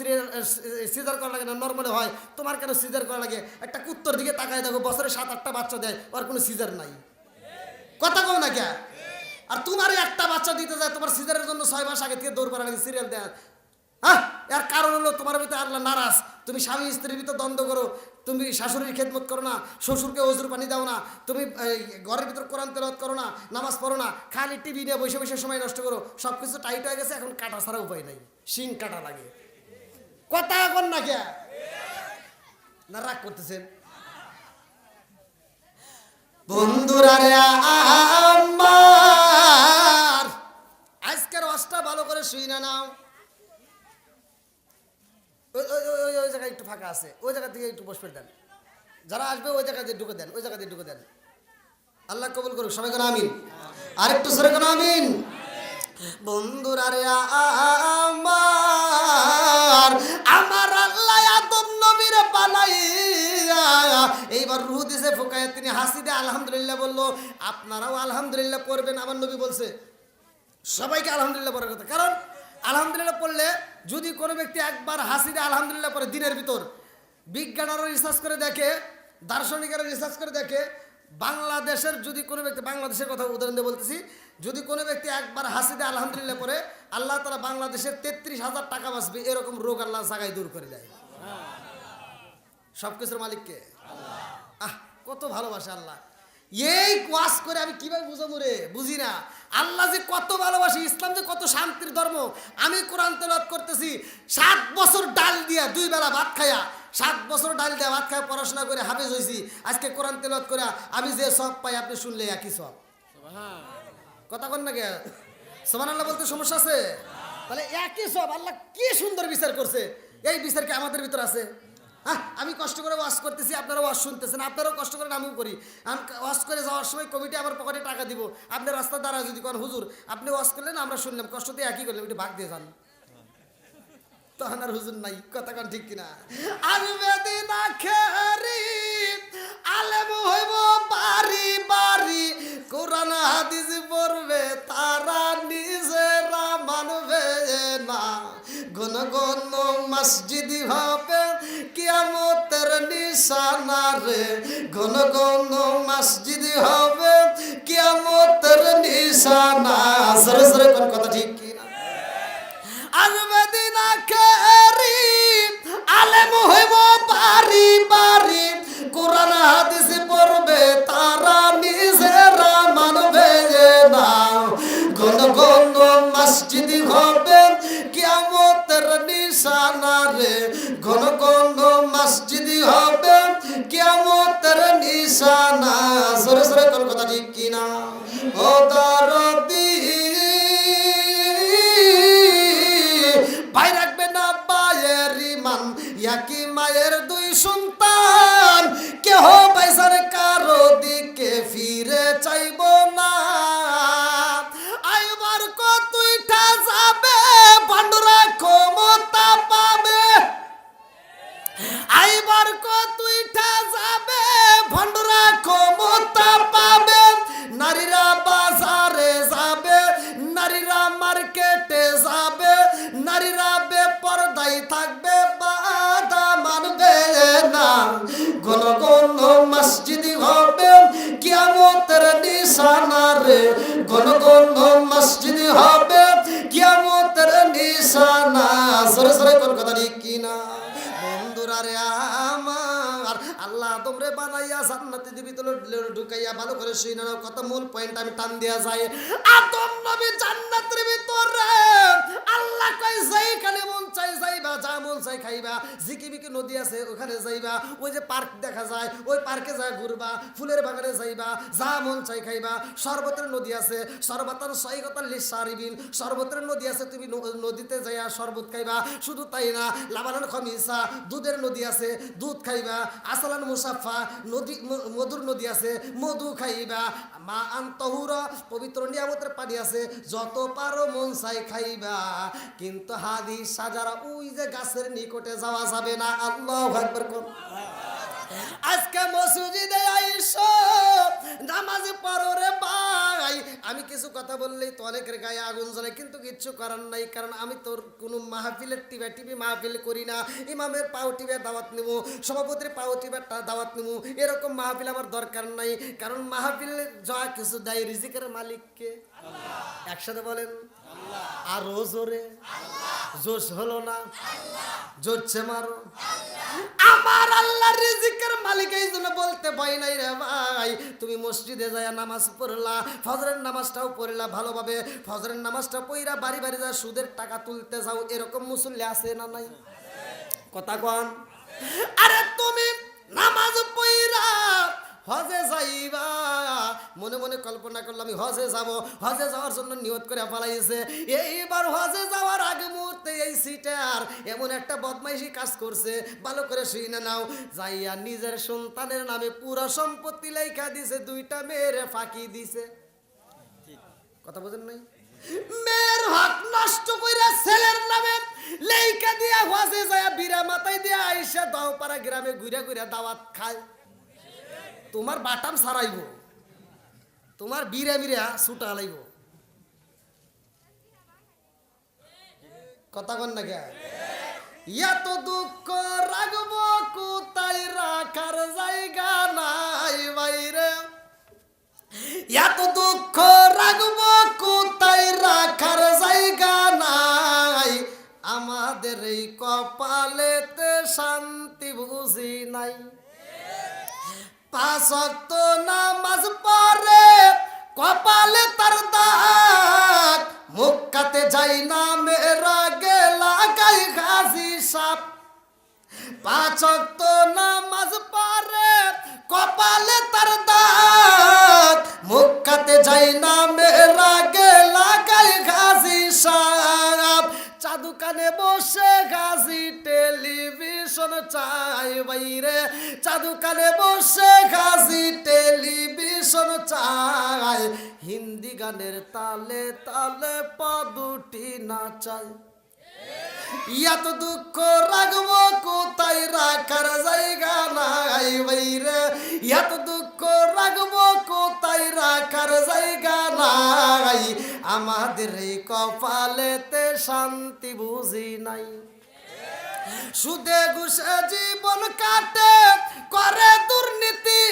সিজার করা লাগে না, নর্মালে হয়, তোমার কেন সিজার করা লাগে? একটা কুত্তর দিকে তাকায় দেখো, বছরে 7-8টা বাচ্চা দেয়, ওর কোনো সিজার নাই। কথা কও না কে? আর তোমার একটা বাচ্চা দিতে যায়, তোমার সিজারের জন্য 6 মাস আগে থেকে দৌড় পারা লাগে, সিরিয়াল দেয়। হ্যাঁ, এর কারণ হলো তোমার ভিতরে আল্লাহ নারাজ, তুমি স্বামী স্ত্রীর ভিতর দ্বন্দ্ব করো, তুমি শাশুড়ির খেদমত করো না, শ্বশুরকে ওজুর পানি দাও না, তুমি ঘরের ভিতর কোরআন তেলাওয়াত করো না, নামাজ পড়ো না, খালি টিভি নিয়ে বসে বসে সময় নষ্ট করো, সব কিছু টাইট হয়ে গেছে, এখন কাটা ছাড়া উপায় নাই, শিং কাটা লাগে। কথা কন না কে? না রাগ করতেছেন? বন্ধুরা রে আমার, আজকের ওয়াজটা ভালো করে শুই না নাও। ওই জায়গায় একটু ফাঁকা আছে, ওই জায়গা থেকে একটু বসে দেন, যারা আসবে ওই জায়গা দিয়ে ঢুকে দেন, ওই জায়গা দিয়ে ঢুকে দেন। আল্লাহ কবুল করুক, সবাই কোন আমিন। আরেকটু সরে কোন আমিন। বন্ধুরা রে আমার, আমার আল্লাহ আদম নবীর বানাইয়া এইবার রূহ দিছে ফুকায়, তিনি হাসি দিয়ে আলহামদুলিল্লাহ বললো। আপনারাও আলহামদুলিল্লাহ পড়বেন, আমার নবী বলছে সবাইকে আলহামদুলিল্লাহ পড়ার কথা। কারণ আলহামদুলিল্লাহ পড়লে যদি কোনো ব্যক্তি একবার হাসি দিয়ে আলহামদুলিল্লাহ পড়ে, দিনের ভিতর বিজ্ঞানীরা রিসার্চ করে দেখে, দার্শনিকেরা রিসার্চ করে দেখে, বাংলাদেশের যদি কোনো ব্যক্তি, বাংলাদেশের কথা উদাহরণ দিয়ে বলতেছি, যদি কোনো ব্যক্তি একবার হাসি দিয়ে আলহামদুলিল্লাহ পড়ে, আল্লাহ তাআলা বাংলাদেশের 33,000 টাকা বাঁচবে, এরকম রোগ আল্লাহ জায়গায় দূর করে দেয়। সবকিছুর মালিককে আহ, কত ভালোবাসে আল্লাহ। এই ওয়াজ করে আমি কিভাবে বুঝাবো রে, বুঝি না। আল্লাহ যে কত ভালোবাসে, ইসলাম যে কত শান্তির ধর্ম। আমি কোরআন তেলাওয়াত করতেছি, 7 বছর ডাল দিয়া 2 বেলা ভাত খায়া, 7 বছর ডাল দিয়া ভাত খায়া পড়াশোনা করে হাফেজ হয়েছি। আজকে কোরআন তেলাওয়াত করে আমি যে সব পাই, আপনি শুনলে একই সব। কথা কন না কে? সুবহানাল্লাহ বলতে সমস্যা আছে? তাহলে একই সব, আল্লাহ কি সুন্দর বিচার করছে। এই বিচার কি আমাদের ভিতর আছে? হ্যাঁ, আমি কষ্ট করে ওয়াজ করতেছি, আপনারা ওয়াজ শুনতেছেন, আপনারাও কষ্ট করেন, আমিও করি। আমি ওয়াজ করে যাওয়ার সময় কমিটি আমার পকেটে টাকা দিব, আপনি রাস্তার দ্বারা যদি কোন হুজুর আপনি ওয়াজ করলেন, আমরা শুনলাম, কষ্ট দিয়ে একই করলাম, একটু ভাগ দিয়ে যান, তখন আর হুজুর নাই। কথা কন ঠিক কিনা? আমি বেদিনা খেরি আলেম হইব বাড়ি বাড়ি, কোরআন হাদিস পড়বে তারা নিজেরা মানবে না, ঘন ঘন মসজিদ হবে কিয়ামতের নিশানা রে, ঘন ঘন মসজিদ হবে কিয়ামতের নিশানা। সরে সরে কোন কথা ঠিক কিনা? আসবে দিন আখেরি আলেম হইব বাড়ি বাড়ি, কোরআন হাদিস পড়বে তারা নিজেরা মানবে না, ঘন ঘন মসজিদ হবে কিয়ামতের নিশানা রে, ঘন ঘন মসজিদ হবে কিয়ামতের নিশানা। সরে সরে কোন কথা ঠিক কিনা? ও দরদি ভাই রাখবে না বায়ের ইমান, একই মায়ের 2 সন্তান, কেহ পয়সার কারো দিকে ফিরে চাইব না। আইবার কতইটা যাবে পান্ডুর নিশানা রে, কোন কোন মসজিদ হবে কিয়ামতের নিশানা। সরে সরে কোন কথা ঠিক কিনা বন্ধুরা রে আমার, আল্লাহ তোমরে বানাইয়া জান্নাতে দিবি তো ঢুকাইয়া ভালো করে শুই না কত মূল পয়েন্ট আমি টান দেয়া যায়। আদম নবী জান্নাতের ভিতরে আল্লাহ কই যেখানে মন চাই যাইবা, যা মন চাই খাইবা, ঝিকিমিকি নদী আছে ওখানে যাইবা, ওই যে পার্ক দেখা যায় ওই পার্কে যা ঘুরবা, ফুলের বাগানে যাইবা, যা মন চাই খাইবা, শরবতের নদী আছে, শরবতান সৈকতান লিসারিবিন, শরবতের নদী আছে, তুমি নদীতে যাইয়া শরবত খাইবা। শুধু তাই না, লাবানান খমিসা, দুধের নদী আছে, দুধ খাইবা, আসালান মুসাফা, নদী মধুর নদী আছে, মধু খাইবা, মা আন্তহুর পবিত্র নিয়ামতের পানি আছে, যত পারো মন চাই খাইবা। কিন্তু হাদিস সাজারা ওই যে গাছের নিকটে যাওয়া যাবে না। আল্লাহু আকবার। আজকে মসজিদে আইসো নামাজ পড়ো রে ভাই, আমি কিছু কথা বললেই তো অনেকের গায়ে আগুন জ্বলে, কিন্তু কিচ্ছু করার নাই, কারণ আমি তোর কোনো মাহফিলের টিভি মাহফিল করি না। ইমামের পাও টিভে দাওয়াত নেবো, সভাপতির পাও টিভে দাওয়াত নেবো, এরকম মাহফিল আমার দরকার নাই। কারণ মাহফিল যা কিছু দেয় রিজিকের মালিককে। একসাথে বলেন আরো জোরে, জোশ হলো না, জোরছে মারো। আমার আল্লাহ রিজিকের মালিক, এই জন্য বলতে ভয় নাই রে ভাই। তুমি মসজিদে যায় নামাজ পড়লা, ফজরের নামাজটাও পড়লা ভালোভাবে, ফজরের নামাজটা পড়া বাড়ি বাড়ি যা সুদের টাকা তুলতে যাও, এরকম মুসল্লি আছে না নাই? কথা কন। আরে তুমি নামাজ পড়া হজে যাইবা, মনে মনে কল্পনা করলাম আমি হজে যাব, হজে যাওয়ার জন্য নিয়ত করে ফেলাইছে। এইবার হজে যাওয়ার আগে মুহূর্তে এই সিটার এমন একটা বদমাইশি কাজ করছে, ভালো করে শুনে নাও। যাইয়া নিজের সন্তানের নামে পুরো সম্পত্তি লেখা দিছে, দুইটা মেয়ের ফাঁকি দিছে। কথা বোঝেন নাই? মেয়ের হক নষ্ট কইরা ছেলের নামে লেখা দিয়া হজে যায়, বিরা মাথায় দিয়া আইসা দাওপাড়া গ্রামে ঘুরে ঘুরে দাওয়াত খায়। তোমার বাটাম সারাইব, তোমার বিরে বিরে ছুটা লাইব। কথা কন না কে? এত দুঃখ রাখব কোথায়, রাখার জায়গা নাই বাইরে। এত দুঃখ রাখব কোথায়, রাখার জায়গা নাই। আমাদের এই কপালেতে শান্তি বুঝি নাই। 5 ওয়াক্ত নামাজ পড়ে কপালে তার দাগ, মুক্কাতে যাই না মেরা গেলা গাই ঘাসি সাপ। 5 ওয়াক্ত নামাজ পড়ে কপালে তার দাগ, মুক্কাতে যাই না মেরা গেলা গাই ঘাসি সাপ। চাদু কানে বসে ঘাসি টেলিভিশন চাই বাইরে, চাদু কানে বসে ঘাসি টেলিভিশন চাই। হিন্দি গানের তালে তালে পা দুটি নাচাই। এত দুঃখ রাখবো কোথায়, রাখার জায়গা নাই বাইরে। এত দুঃখ রাখবো কোথায়, রাখার জায়গা নাই। আমাদের এই কপালেতে শান্তি বুঝি নাই। সুদে ঘুষে জীবন কাটে করে দুর্নীতি,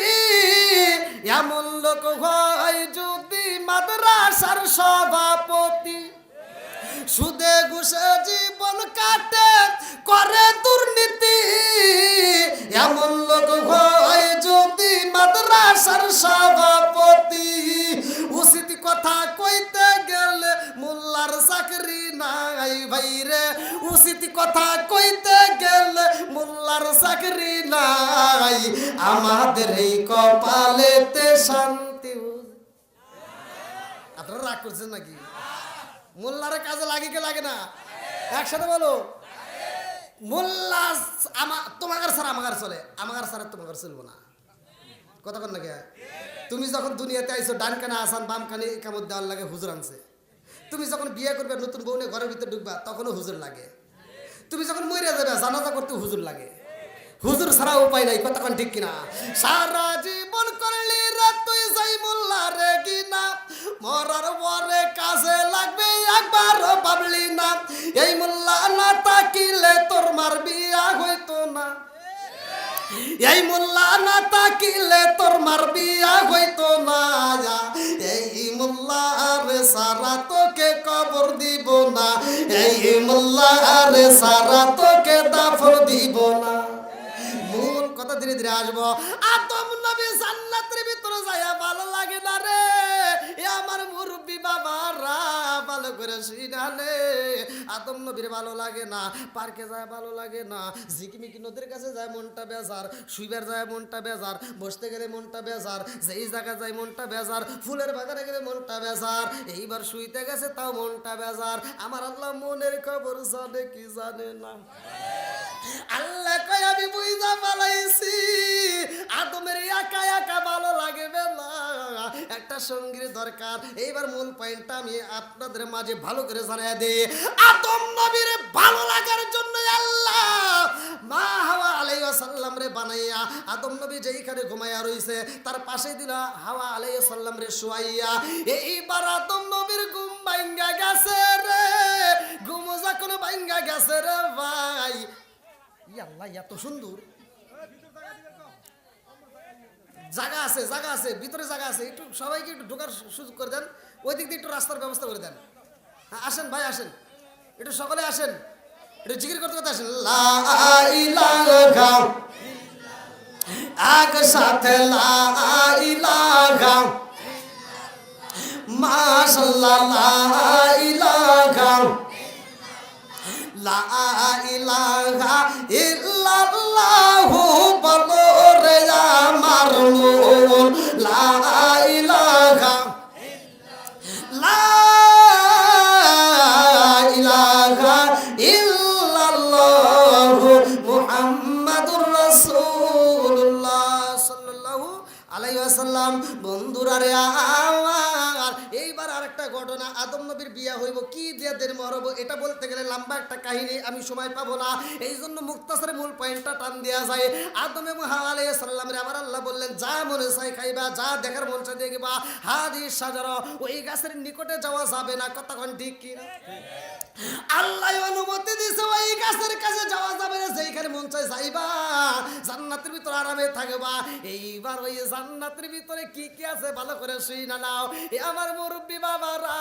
এমন লোক হয় যদি মাদ্রাসার সভাপতি। সুদে ঘুষে জীবন কাটে করে দুর্নীতি, এমন লোক হয় যদি মাদ্রাসার সভাপতি। উচিত কথা কইতে গেলে মোল্লার চাকরি নাই ভাইরে, উচিত কথা কইতে গেলে মোল্লার চাকরি নাই। আমাদের এই কপালেতে শান্তি। আপনারা রাগ করছেন নাকি? মোল্লার কাজে লাগে কে লাগে না? একসাথে বলো মোল্লা তোমার ছাড়া আমার চলে, আমার ছাড়া তোমার চলবো না। কথা কন না কে? তুমি যখন দুনিয়াতে আইছো ডান কানে আসান বাম কানে কামত দেওয়ার লাগে হুজুর আনছে। তুমি যখন বিয়ে করবে নতুন বউ নিয়ে ঘরের ভিতরে ঢুকবা তখনও হুজুর লাগে। তুমি যখন মরে যাবে জানাজা করতে হুজুর লাগে। হুজুর ছাড়া উপায় নাই। কথা কন ঠিক কিনা? সারা জীবন করলি রে তুই যাই মোল্লা রে কিনা, মরার পরে কাজে লাগবে একবার ভাবলি না। এই মোল্লা না তাকিলে তোর মার বিয়া হইতো না, এই মোল্লা না তাকিলে তোর মার বিয়া হইতো না। কবর দিব না, এই মোল্লার সারা তোকে দাফন দিব না। মূল কথা ধীরে ধীরে আসবো। আদম নবী জান্নাতের ভিতরে যায়া ভালো লাগে না রে, এ আমার মুরব্বী বাবারা ভালো করে শুনালে। আদম নবীর ভালো লাগে না, পার্কে যায় ভালো লাগে না, ঝিকিমিকি নদীর কাছে যায় মনটা বেজার, শুইবার যায় মনটা বেজার, বসতে গেলে মনটা বেজার, যেই জায়গা যায় মনটা বেজার, ফুলের বাগানে গেলে মনটা বেজার, এইবার শুইতে গেছে তাও মনটা বেজার। আমার আল্লাহ মনের খবর জানে কি জানে না? আল্লাহ কয় আমি বুঝা পালাইছি আদমের একা একা ভালো লাগবে না, একটা সঙ্গীর দরকার। এইবার মূল পয়েন্টটা আমি আপনাদের মাঝে ভালো করে জানাই দিই। আদম নবীর ভালো লাগার জন্য আল্লাহ মা হাওয়া আলাইহিস সালাম রে বানাইয়া আদম নবী যেইখানে ঘুমাইয়া রইছে তার পাশে দিলা হাওয়া আলাইহিস সালাম রে শুয়াইয়া। এইবার আদম নবীর ঘুম ভাঙ্গা গেছে রে, ঘুম যখন ভাঙ্গা গেছে রে ভাই, আল্লাহ এত সুন্দর জায়গা আছে, জায়গা আছে, ভিতরে জায়গা আছে, একটু সবাইকে একটু ঢোকার সুযোগ করে দেন, ওই দিক দিয়ে একটু রাস্তার ব্যবস্থা করে দেন। হ্যাঁ আসেন ভাই আসেন, একটু সকলে আসেন, একটু জিকির করতে করতে আসেন। লা ইলাহা একসাথে লা ইলাহা মাশাআল্লাহ লা ইলাহা লা ইলাহা ইল্লাল্লাহু বলো রে আমার মন, লা ইলাহা লা ইলাহা ইল্লাল্লাহু মুহাম্মাদুর রাসূলুল্লাহ সাল্লাল্লাহু আলাইহি ওয়াসাল্লাম। বন্ধুরা রে আমার এইবার আরেকটা ঘটনা, আদম নবীর বিয়া হইব কি দিয়ে দের মরব, এটা বলতে গেলে লম্বা একটা কাহিনী, আমি সময় পাবো না, এই জন্য মুক্তাসরে মূল পয়েন্টটা টান দেওয়া যায়। আদম এবং হাওয়া আলাইহিস সালামের আমার আল্লাহ বললেন যা মনে চাই খাইবা, যা দেখার মন চাই দেখবা, হাদিস সাজারা ওই গাছের নিকটে যাওয়া যাবে না, কতক্ষণ ঠিক কি না? আল্লাহ অনুমতি দিয়েছে ওই গাছের কাছে যাওয়া যাবে না, যেইখানে মন চাই যাইবা, জান্নাতের ভিতরে আরামে থাকবা। এইবার ওই জান্নাতের ভিতরে কি কি আছে ভালো করে শুই না নাও। এ আমার মুরব্বী বাবারা,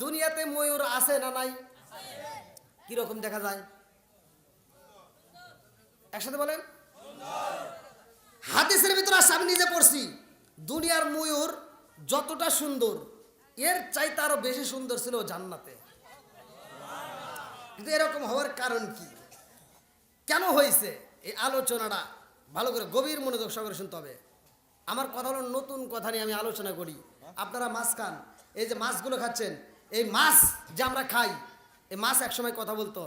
দুনিয়াতে ময়ূর আছে না নাই? কিরকম দেখা যায়? একসাথে বলেন। হাদিসের ভিতরে আছে, আমি নিজে পড়ছি, দুনিয়ার ময়ূর যতটা সুন্দর এর চাইতে আরো বেশি সুন্দর ছিল জান্নাতে। কিন্তু এরকম হওয়ার কারণ কি, কেন হয়েছে, এই আলোচনাটা ভালো করে গভীর মনোযোগ সহকারে শুনতে হবে। আমার কথা হলো নতুন কথা নিয়ে আমি আলোচনা করি। আপনারা মাছ খান, এই যে মাছগুলো খাচ্ছেন, এই মাছ যে আমরা খাই, এই মাছ একসময় কথা বলতো,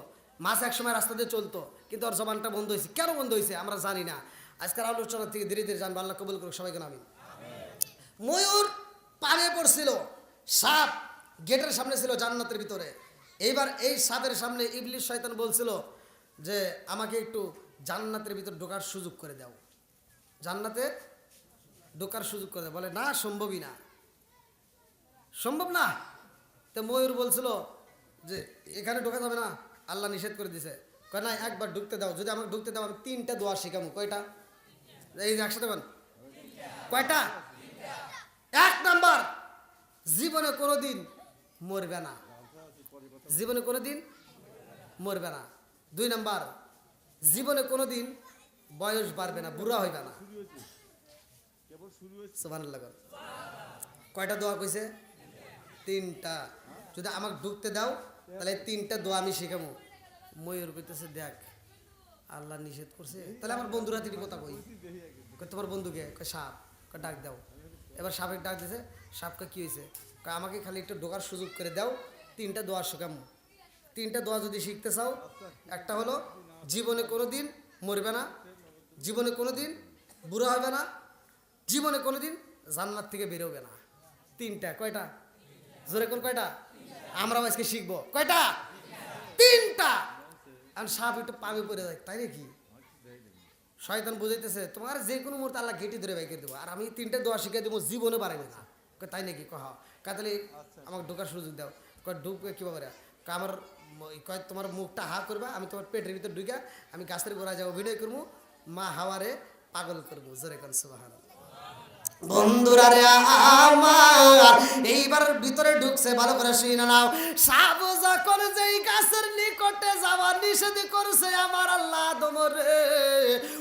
মাছ একসময় রাস্তা দিয়ে চলতো, কিন্তু ওর জবানটা বন্ধ হয়েছে। কেন বন্ধ হয়েছে আমরা জানি না। আজকের আলোচনা থেকে ধীরে ধীরে জানবো। আল্লাহ কবুল করুক সবাইকে। আমি ময়ূর পানে পড়ছিল, সাপ গেটের সামনে ছিল জান্নাতের ভিতরে। এইবার এই সাপের সামনে ইবলিস শয়তান বলছিল যে আমাকে একটু জান্নাতের ভিতর ঢোকার সুযোগ করে দাও, জান্নাতে ঢোকার সুযোগ করে দাও। বলে না, সম্ভবই না, সম্ভব না। তো ময়ূর বলছিল যে এখানে ঢোকা যাবে না, আল্লাহ নিষেধ করে দিছে। কয় না, একবার ঢুকতে দাও, যদি আমাকে ঢুকতে দাও আমি 3টা দোয়া শিখাবো। কয়টা? এই যে একসাথে বল, কয়টা? 1 নাম্বার, জীবনে কোনোদিন মরবে না, জীবনে কোনোদিন মরবে না। 2 নাম্বার, জীবনে কোনোদিন বয়স বাড়বে না, বুড়া হইবে না। সুবহানাল্লাহ। কয়টা দোয়া কইছে? 3টা। যদি আমাকে ঢুকতে দাও তাহলে 3টা দোয়া আমি শিখাবো। ময়ূর কইতেছে দেখ আল্লাহ নিষেধ করছে, তাহলে আমার বন্ধুরা তিনি কথা কই। তোমার বন্ধুকে? সাপ। ডাক দাও। এবার সাপের ডাক দিছে, সাপকে কি হয়েছে? আমাকে খালি একটু ঢোকার সুযোগ করে দাও, 3টা দোয়া শেখামো। 3টা দোয়া যদি শিখতে চাও, একটা হলো জীবনে কোনোদিন মরবে না, জীবনে কোনোদিন বুড়া হবে না, জীবনে কোনোদিন জান্নাত থেকে বেরোবে না। 3টা। কয়টা? জোরে কোন কয়টা? আমরাও আজকে শিখবো। কয়টা? 3টা। আর সাপ একটু পাবে পড়ে যায়, তাই নাকি? শয়তান বুঝাইতেছে তোমার যে কোনো মুহূর্তে আল্লাহ ঘেটে ধরে বাইকে দেবো, আর আমি 3টা দোয়া শিখে দেবো, জীবনে বাড়াবে না। তাই নাকি? কহ তাহলে আমাকে ঢোকার সুযোগ দাও। কয় ঢুকবে কীভাবে? আমার কয় তোমার মুখটা হা করবা, আমি তোমার পেটের ভিতর ঢুকা আমি গাছের গোড়ায় যাবো, অভিনয় করবো, মা হাওয়ারে পাগল করবো। জোরে কোন সুবহানাল্লাহ। বন্ধুরা রে আমার, এইবার ভিতরে ঢুকছে, ভালো করে শুনে নাও। সাপ যখন যেই গাছের নিকটে যাওয়ার নিষেধ করছে আমার আল্লাহ আদমরে,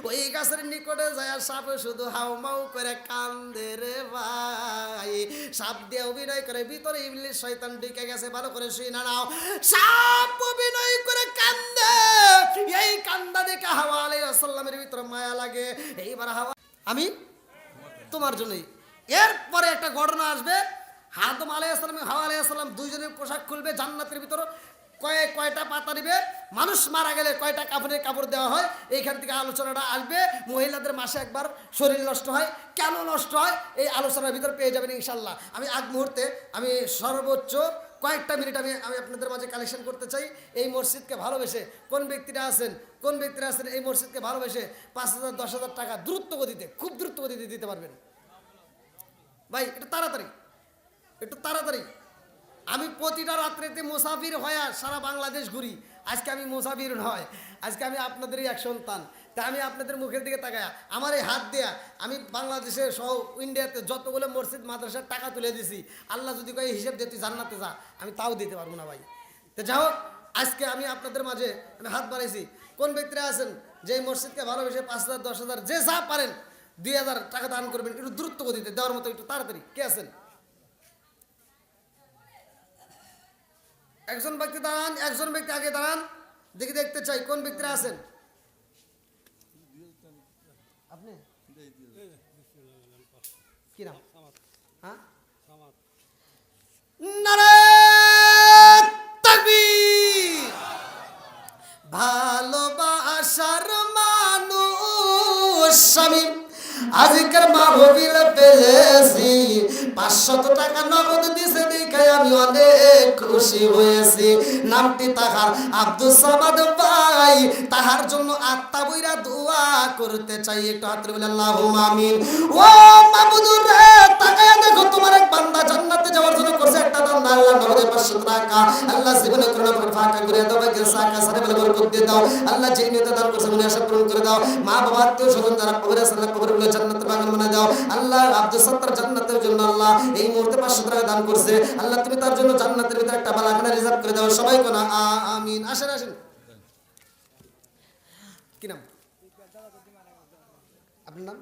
ওই গাছের নিকটে যায় সাপ শুধু হাউমাউ করে কান্দে রে ভাই। সাপ দিয়ে অভিনয় করে ভিতরে ইবলিস শয়তান ঢুকে গেছে, ভালো করে শুনে নাও। সাপ অভিনয় করে কান্দে, এই কান্দা দেখে হাওয়া আলাইহিস সালামের ভিতরে মায়া লাগে। এইবার হাওয়া, আমি তোমার জন্যই। এরপরে একটা ঘটনা আসবে, আদম আলাইহিস সালাম হাওয়া আলাইহিস সালাম দুইজনের পোশাক খুলবে, জান্নাতের ভিতরে কয়টা পাতা দিবে, মানুষ মারা গেলে কয়টা কাপড়ের কাপড় দেওয়া হয়, এইখান থেকে আলোচনাটা আসবে। মহিলাদের মাসে একবার শরীর নষ্ট হয়, কেন নষ্ট হয় এই আলোচনার ভিতরে পেয়ে যাবেন ইনশাল্লাহ। আমি আগ মুহূর্তে আমি সর্বোচ্চ কয়েকটা মিনিট আমি আপনাদের মাঝে কালেকশন করতে চাই। এই মসজিদকে ভালোবেসে কোন ব্যক্তিরা আছেন এই মসজিদকে ভালোবেসে 5,000 10,000 টাকা দ্রুত গতিতে, খুব দ্রুত গতিতে দিতে পারবেন ভাই, একটু তাড়াতাড়ি। আমি প্রতিটা রাত্রেতে মুসাফির হয়ে সারা বাংলাদেশ ঘুরি। আজকে আমি মুসাফির নয়, আজকে আমি আপনাদেরই এক সন্তান। তা আমি আপনাদের মুখের দিকে তাকায়া আমার এই হাত দেয়া আমি বাংলাদেশে সহ ইন্ডিয়াতে যতগুলো মসজিদ মাদ্রাসার টাকা তুলে দিছি। আল্লাহ যদি কয় হিসেব দিয়ে তুই জান্নাতে যা, আমি তাও দিতে পারবো না ভাই। তো যাই হোক, আজকে আমি আপনাদের মাঝে আমি হাত বাড়াইছি। কোন ব্যক্তিরা আছেন যে এই মসজিদকে ভালোবেসে 5,000 10,000 যে যা পারেন 2,000 টাকা দান করবেন, একটু দ্রুত গতিতে দেওয়ার মতো, একটু তাড়াতাড়ি। কে আছেন? একজন ব্যক্তি দাঁড়ান, একজন ব্যক্তি আগে দাঁড়ান, দেখতে চাই কোন ব্যক্তিরা আছেন। আপনি কি নাম? হ্যাঁ, নারায়ে তাকবীর। ভালোবাসার মানুষ আমি আজকের মাহফিল পেয়েছি, 500 টাকা নগদ দিছে দেখে আমি অনেক খুশি হয়েছি। নামটি তাহার আব্দুল সামাদ ভাই, তাহার জন্য আত্মা বইরা দোয়া করতে চাই। একটু হাত তুলে বলে আল্লাহুম্মা আমিন। ও মাবুদুর রে, তাকায়া দেখো তোমার এক বান্দা জান্নাতে যাওয়ার জন্য করছে একটা দান, আল্লাহ নগদে 500 টাকা আল্লাহ জীবনে করুণা করে ফাঁকা করে দাও, ভাই সাকা সারে বলে বরকত দিয়ে দাও। আল্লাহ যেই নিয়তে দান করছে মনে আশা পূরণ করে দাও। মা বাবা আত্মীয় স্বজন যারা কবরে আছে আল্লাহ কবরগুলো জান্নাতের বাগান বানায় দাও। আল্লাহ আব্দুল সত্তার জান্নাতের জন্য আল্লাহ এই মুহূর্তে 500 টাকা দান করছে, আল্লাহ তুমি তার জন্য জান্নাতের ভিতরে একটা বালাখানা রিজার্ভ করে দাও। সবাই কোন আমিন। আসেন আসেন, কি নাম আপনার? নাম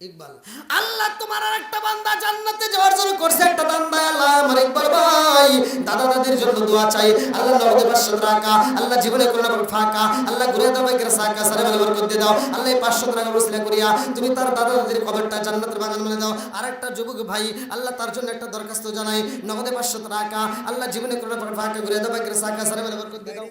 ইকবাল। আল্লাহ তোমার আর একটা বান্দা জান্নাতে যাওয়ার জন্য করছে একটা দান, আল্লাহ আমার ইকবাল ভাই দাদা দাদির জন্য দোয়া চাই। আল্লাহ নগদে 500 টাকা আল্লাহ জীবনে করুণা করে ফাঁকা আল্লাহ ঘুরে দাও, ভাই সাকা সারে বলে বরকত দিয়ে দাও। আল্লাহ এই 500 টাকা রসিলা করিয়া তুমি তার দাদা দাদির কবরটা জান্নাতের বাগান বানিয়ে দাও। আর একটা যুবক ভাই আল্লাহ তার জন্য একটা দরখাস্ত জানাই, নগদে 500 টাকা আল্লাহ জীবনে করুণা করে ফাঁকা ঘুরে দাও, ভাই সাকা সারে বলে বরকত দিয়ে দাও।